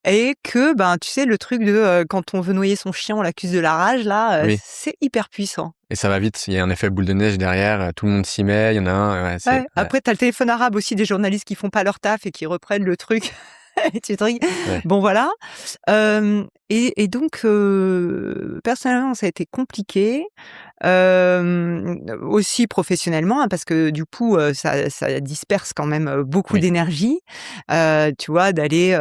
et que, ben, tu sais, le truc de, quand on veut noyer son chien, on l'accuse de la rage là, oui, c'est hyper puissant. et ça va vite, il y a un effet boule de neige derrière, tout le monde s'y met, il y en a un, ouais, c'est Ouais, ouais, après tu as le téléphone arabe aussi des journalistes qui font pas leur taf et qui reprennent le truc et tu te dis ouais, bon voilà. Et donc personnellement ça a été compliqué, aussi professionnellement, hein, parce que du coup, ça disperse quand même, beaucoup oui, d'énergie, tu vois? D'aller,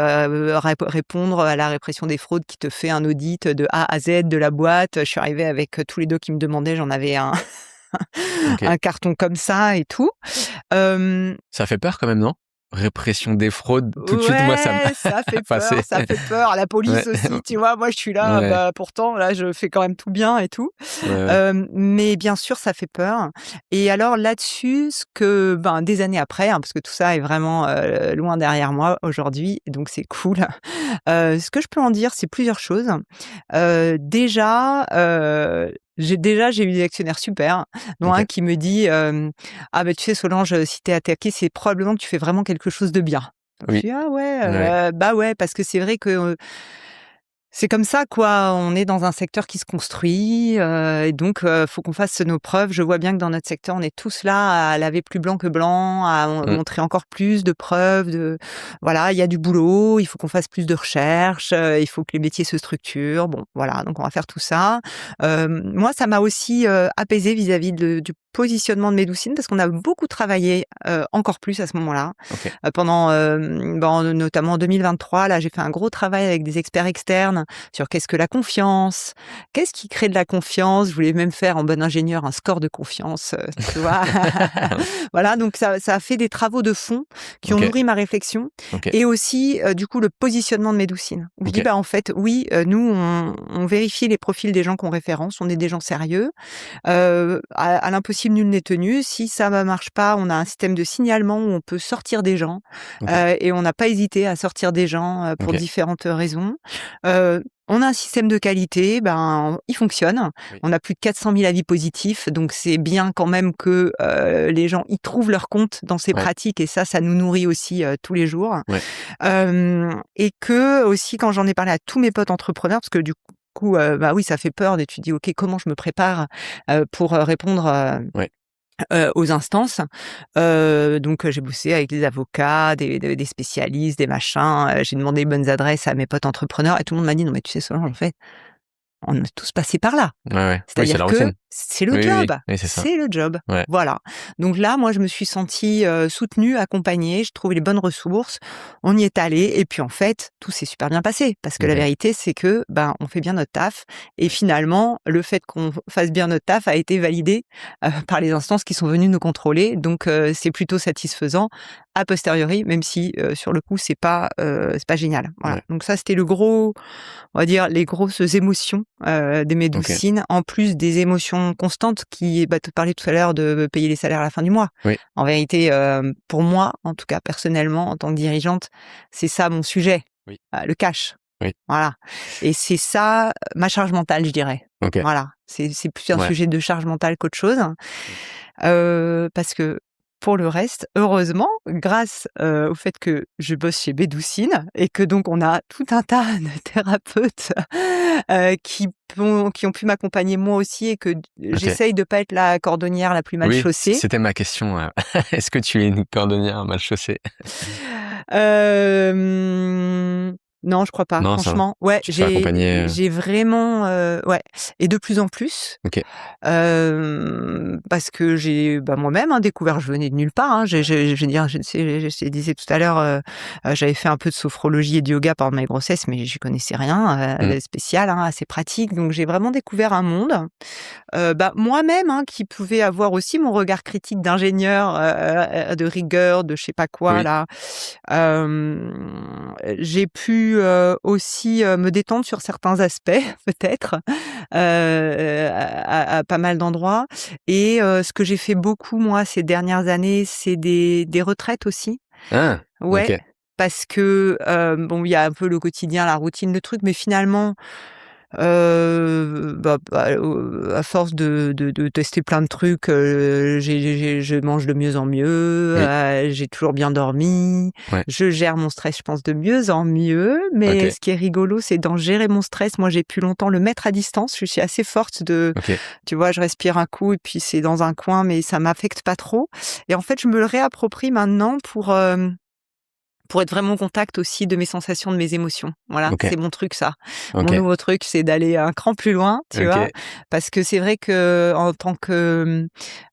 répondre à la répression des fraudes qui te fait un audit de A à Z de la boîte. Je suis arrivée avec, tous les docs qu'ils me demandaient, j'en avais un OK. un carton comme ça et tout. Hem, Ça fait peur quand même, non? répression des fraudes, tout de suite, moi, ça Ouais, ça fait enfin, peur, ça fait peur. La police ouais, aussi, tu vois? Moi, je suis là, ouais, bah, pourtant, là, je fais quand même tout bien et tout. ouais, ouais. Mais bien sûr, ça fait peur et alors là-dessus, ce que ben, des années après, hein, parce que tout ça est vraiment, loin derrière moi aujourd'hui, donc c'est cool. Ce que je peux en dire, c'est plusieurs choses. Déjà, j'ai eu des actionnaires super, dont un OK, qui me dit, «Ah, bah, tu sais Solange, si tu es attaquée, c'est probablement que tu fais vraiment quelque chose de bien». Je oui, dis: «Ah ouais, ouais, bah, ouais», parce que c'est vrai que, c'est comme ça quoi, on est dans un secteur qui se construit, et donc faut qu'on fasse nos preuves. Je vois bien que dans notre secteur, on est tous là à laver plus blanc que blanc, à mmh, montrer encore plus de preuves de voilà, il y a du boulot, il faut qu'on fasse plus de recherches, il faut que les métiers se structurent. Bon voilà, donc on va faire tout ça. Moi, ça m'a aussi, apaisée vis-à-vis du positionnement de Médoucine parce qu'on a beaucoup travaillé, encore plus à ce moment-là. OK, Pendant, notamment en 2023, là, j'ai fait un gros travail avec des experts externes sur qu'est-ce que la confiance? Qu'est-ce qui crée de la confiance? Je voulais même faire en bon ingénieur un score de confiance, tu vois? Voilà, donc ça a fait des travaux de fond qui ont OK, nourri ma réflexion OK, et aussi, du coup, le positionnement de Médoucine. Où je dis: OK, «Bah, en fait, oui, nous, on vérifie les profils des gens qu'on référence, on est des gens sérieux. À l'impossible, nul n'est tenu. Si ça ne marche pas, on a un système de signalement où on peut sortir des gens, OK, et on n'a pas hésité à sortir des gens, pour OK, différentes raisons. On a un système de qualité, ben, il fonctionne. oui, On a plus de 400 000 avis positifs, donc c'est bien quand même que, les gens y trouvent leur compte dans ces ouais, pratiques et ça nous nourrit aussi, tous les jours. ouais, Et que aussi quand j'en ai parlé à tous mes potes entrepreneurs, parce que du coup, bah, oui, ça fait peur et tu dis: «OK, comment je me prépare, pour, répondre, ouais, aux instances?» Donc j'ai bossé avec des avocats, des spécialistes, des machins, j'ai demandé les bonnes adresses à mes potes entrepreneurs et tout le monde m'a dit: «Non mais tu sais Solange, en fait, on est tous passés par là». ouais, ouais. Oui, c'est C'est-à-dire la que routine. c'est le Oui, oui, oui, job, oui, c'est ça. c'est le job. Ouais, Voilà. Donc là, moi, je me suis sentie, soutenue, accompagnée, j'ai trouvé les bonnes ressources, on y est allé et puis en fait, tout s'est super bien passé parce que la OK, vérité, c'est que, ben, on fait bien notre taf et finalement, le fait qu'on fasse bien notre taf a été validé, par les instances qui sont venues nous contrôler donc c'est plutôt satisfaisant a posteriori, même si, sur le coup, c'est pas génial. Voilà. ouais, Donc ça, c'était le gros on va dire les grosses émotions, des OK, Médoucines, en plus des émotions constantes qui bah, te parlais tout à l'heure de payer les salaires à la fin du mois. oui, En vérité, pour moi, en tout cas personnellement, en tant que dirigeante, c'est ça mon sujet, oui, le cash. oui, Voilà et c'est ça, ma charge mentale, je dirais. OK, Voilà, c'est plus un ouais, sujet de charge mentale qu'autre chose, mmh, parce que pour le reste, heureusement, grâce, au fait que je bosse chez Bédoucine et que donc on a tout un tas de thérapeutes, qui ont pu m'accompagner moi aussi et que OK. j'essaye de pas être la cordonnière la plus mal Oui, chaussée. c'était ma question, est-ce que tu es une cordonnière mal chaussée? Hem, non, je crois pas. Non, ça va. Franchement, ouais, Tu te fais accompagner, j'ai vraiment, ouais et de plus en plus, OK. parce que j'ai, bah, moi-même, hein, découvert je venais de nulle part, hein. Je veux dire, je te disais tout à l'heure, j'avais fait un peu de sophrologie et de yoga pendant ma grossesse, mais j'y connaissais rien, Mmh. de spécial, hein, assez pratique. Donc j'ai vraiment découvert un monde. Bah, moi-même, hein, qui pouvais avoir aussi mon regard critique d'ingénieur, de rigueur, de je sais pas quoi Oui, là. J'ai pu, aussi, me détendre sur certains aspects peut-être, à pas mal d'endroits et ce que j'ai fait beaucoup moi ces dernières années, c'est des retraites aussi. ah! Ouais, OK. parce que, bon, il y a un peu le quotidien, la routine, le truc, mais finalement, à force de tester plein de trucs, je mange de mieux en mieux, Oui, j'ai toujours bien dormi, ouais, je gère mon stress, je pense, de mieux en mieux. Mais OK, ce qui est rigolo, c'est dans gérer mon stress, moi, j'ai pu longtemps le mettre à distance. Je suis assez forte de OK, tu vois, je respire un coup et puis c'est dans un coin, mais ça m'affecte pas trop et en fait, je me le réapproprie maintenant pour être vraiment en contact aussi de mes sensations, de mes émotions. Voilà, OK, c'est mon truc ça. Mon OK, nouveau truc, c'est d'aller un cran plus loin, tu vois? OK. Parce que c'est vrai qu'en tant que,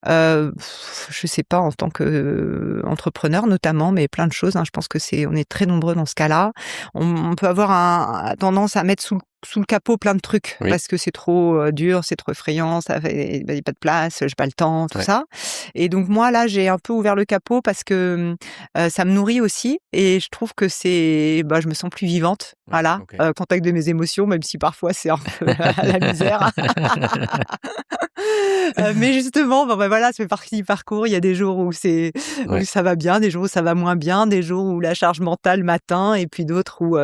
je sais pas, en tant qu'entrepreneur notamment, mais plein de choses, hein, je pense que on est très nombreux dans ce cas-là. On peut avoir tendance à mettre sous le sous le capot plein de trucs Oui. parce que c'est trop dur, c'est trop effrayant, ça fait y a pas de place, j'ai pas le temps, tout Ouais. ça. Et donc moi là, j'ai un peu ouvert le capot parce que, ça me nourrit aussi et je trouve que je me sens plus vivante, Ouais, voilà, OK. contact de mes émotions, même si parfois c'est un peu la misère. Mais justement, bon, bah, voilà, ça fait partie du parcours. Il y a des jours où Ouais, ça va bien, des jours où ça va moins bien, des jours où la charge mentale m'atteint et puis d'autres où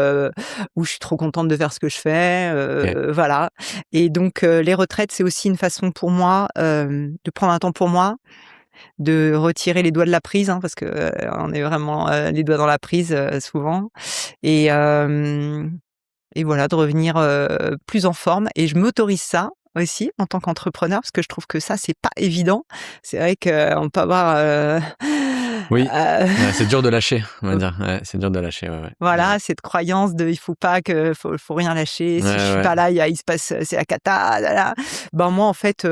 je suis trop contente de faire ce que je fais, OK. voilà. Et donc les retraites, c'est aussi une façon pour moi, de prendre un temps pour moi, de retirer les doigts de la prise, hein, parce que, on est vraiment, les doigts dans la prise, souvent et hem et voilà, de revenir, plus en forme et je m'autorise ça aussi en tant qu'entrepreneur parce que je trouve que ça, c'est pas évident. C'est vrai qu'on peut avoir, Oui, heu, ouais, c'est dur de lâcher, on va dire. Ouais, c'est dur de lâcher, ouais, ouais. voilà, cette croyance de: «Il faut pas que faut rien lâcher, Ouais, si je suis ouais. pas là, il se passe, c'est la cata, là là». Ben, moi, en fait,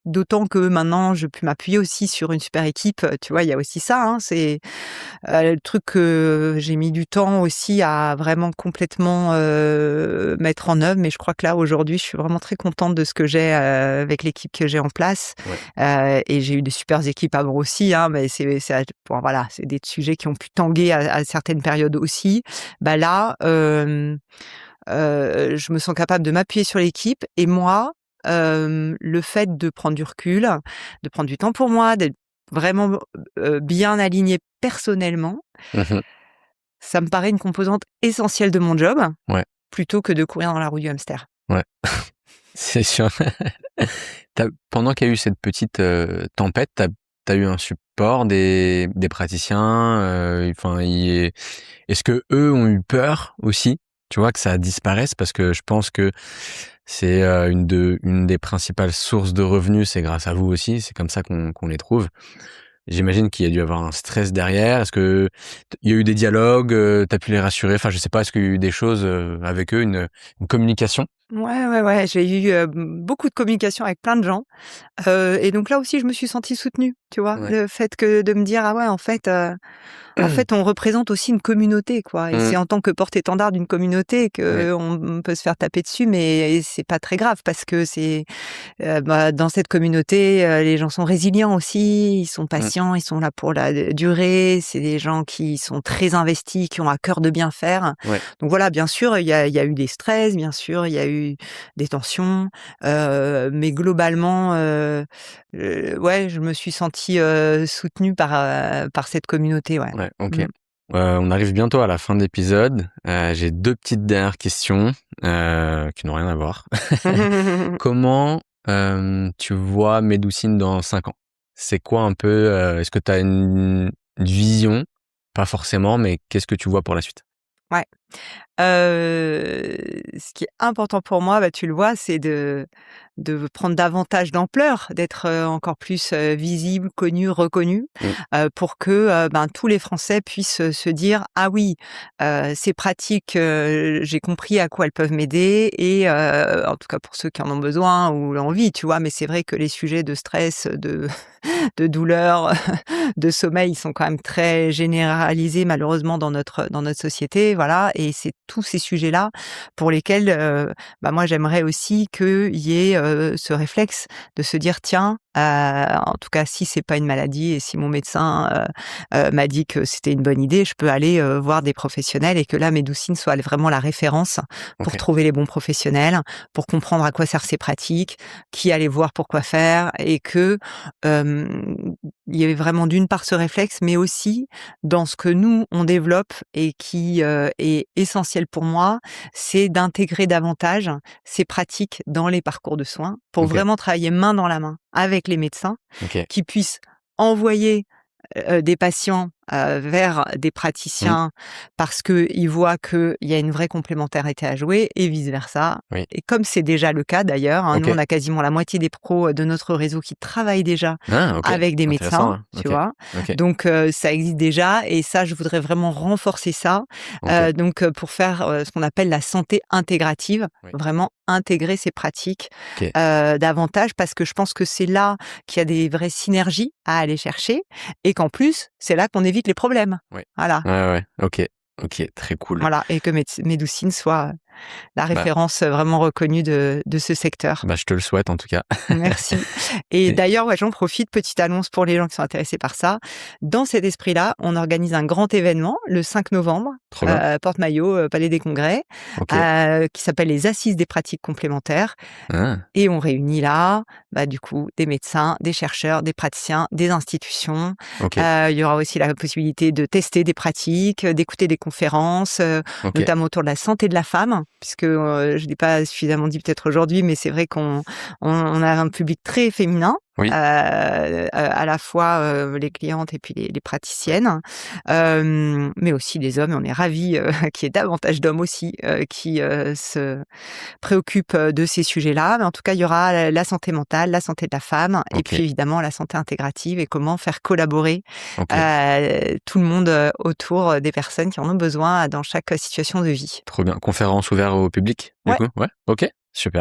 d'autant que maintenant je peux m'appuyer aussi sur une super équipe, tu vois? Il y a aussi ça, hein, c'est le truc que j'ai mis du temps aussi à vraiment complètement, mettre en œuvre, mais je crois que là, aujourd'hui, je suis vraiment très contente de ce que j'ai, avec l'équipe que j'ai en place. Ouais. Et j'ai eu des supers équipes avant aussi, hein, mais bon voilà, c'est des sujets qui ont pu tanguer à certaines périodes aussi. Bah là, je me sens capable de m'appuyer sur l'équipe et moi, le fait de prendre du recul, de prendre du temps pour moi, d'être vraiment, bien alignée personnellement, Mmh. ça me paraît une composante essentielle de mon job, Ouais, plutôt que de courir dans la roue du hamster. ouais, c'est sûr. Pendant qu'il y a eu cette petite, tempête, tu as eu un support des praticiens, enfin, est-ce qu'eux ont eu peur aussi, tu vois, que ça disparaisse? Parce que je pense que c'est, une des principales sources de revenus, c'est grâce à vous aussi, c'est comme ça qu'on les trouve. J'imagine qu'il y a dû avoir un stress derrière. Est-ce que il y a eu des dialogues, tu as pu les rassurer? Enfin, je sais pas, est-ce qu'il y a eu des choses, avec eux, une communication? Ouais, ouais, ouais, j'ai eu, beaucoup de communication avec plein de gens, et donc là aussi je me suis sentie soutenue, tu vois? Ouais. Le fait que de me dire: «Ah ouais, en fait, on représente aussi une communauté, quoi et Mmh. c'est en tant que porte-étendard d'une communauté Oui. qu'on peut se faire taper dessus, mais c'est pas très grave parce que dans cette communauté, les gens sont résilients aussi, ils sont Mmh. patients, ils sont là pour la durée. C'est des gens qui sont très investis, qui ont à cœur de bien faire. Ouais. Donc voilà, bien sûr, il y a eu des stress, bien sûr, il y a eu des tensions, mais globalement, ouais, je me suis sentie, soutenue par cette communauté, ouais. Ouais, OK. Mmh. On arrive bientôt à la fin de l'épisode. J'ai 2 petites dernières questions, qui n'ont rien à voir. Comment, tu vois Médoucine dans 5 ans? C'est quoi un peu, est-ce que tu as une vision? Pas forcément, mais qu'est-ce que tu vois pour la suite? Ouais. Ce qui est important pour moi, bah, tu le vois, c'est de prendre davantage d'ampleur, d'être, encore plus, visible, connu, reconnu, Mmh. pour que, ben, tous les Français puissent, se dire: «Ah oui, ces pratiques, j'ai compris à quoi elles peuvent m'aider» et en tout cas pour ceux qui en ont besoin ou l'envie, tu vois? Mais c'est vrai que les sujets de stress, de douleur, de sommeil, ils sont quand même très généralisés malheureusement dans notre société, voilà et c'est tous ces sujets-là pour lesquels, bah, moi j'aimerais aussi qu'il y ait, ce réflexe de se dire: «Tiens, en tout cas si c'est pas une maladie et si mon médecin, m'a dit que c'était une bonne idée, je peux aller, voir des professionnels» et que là Médoucine soit vraiment la référence pour OK. trouver les bons professionnels, pour comprendre à quoi servent ces pratiques, qui aller voir pour quoi faire et que, il y avait vraiment d'une part ce réflexe, mais aussi dans ce que nous on développe et qui, est essentiel pour moi, c'est d'intégrer davantage ces pratiques dans les parcours de soins pour OK. vraiment travailler main dans la main avec les médecins OK. qui puissent envoyer des patients, vers des Mmh. praticiens parce qu'ils voient qu'il y a une vraie complémentarité à jouer et vice versa Oui. et comme c'est déjà le cas d'ailleurs, hein, nous on OK. a quasiment la moitié des pros, de notre réseau qui travaillent déjà Ah, OK. avec des Intéressant, médecins, hein. tu OK. vois? OK. Donc ça existe déjà et ça je voudrais vraiment renforcer ça, OK. donc pour faire, ce qu'on appelle la santé intégrative, Oui. vraiment intégrer ces pratiques, OK. davantage parce que je pense que c'est là qu'il y a des vraies synergies à aller chercher et qu'en plus, c'est là qu'on évite les problèmes. Oui. Voilà, Ouais, ouais. OK. OK, très cool. voilà et que Médoucine soit, la Bah, référence vraiment reconnue de ce secteur. je te le souhaite en tout cas. Merci. Et Et d'ailleurs, ouais, j'en profite, petite annonce pour les gens qui sont intéressés par ça. Dans cet esprit-là, on organise un grand événement le 5 novembre, trop bien. Porte-Maillot, Palais des Congrès, OK. qui s'appelle les Assises des pratiques complémentaires. Ah, Et on réunit là, du coup, des médecins, des chercheurs, des praticiens, des institutions. OK, Il y aura aussi la possibilité de tester des pratiques, d'écouter des conférences, OK. notamment autour de la santé de la femme, puisque, je ne l'ai pas suffisamment dit peut-être aujourd'hui, mais c'est vrai qu'on a un public très féminin, Oui, à la fois, les clientes et puis les praticiennes, mais aussi les hommes et on est ravis, qu'il y ait davantage d'hommes aussi, qui, se préoccupent, de ces sujets-là. Mais en tout cas, il y aura la santé mentale, la santé de la femme et puis OK, évidemment la santé intégrative et comment faire collaborer, OK. tout le monde, autour, des personnes qui en ont besoin dans chaque situation de vie. Trop bien. Conférence ouverte au public, du Ouais. coup? Ouais? OK, super.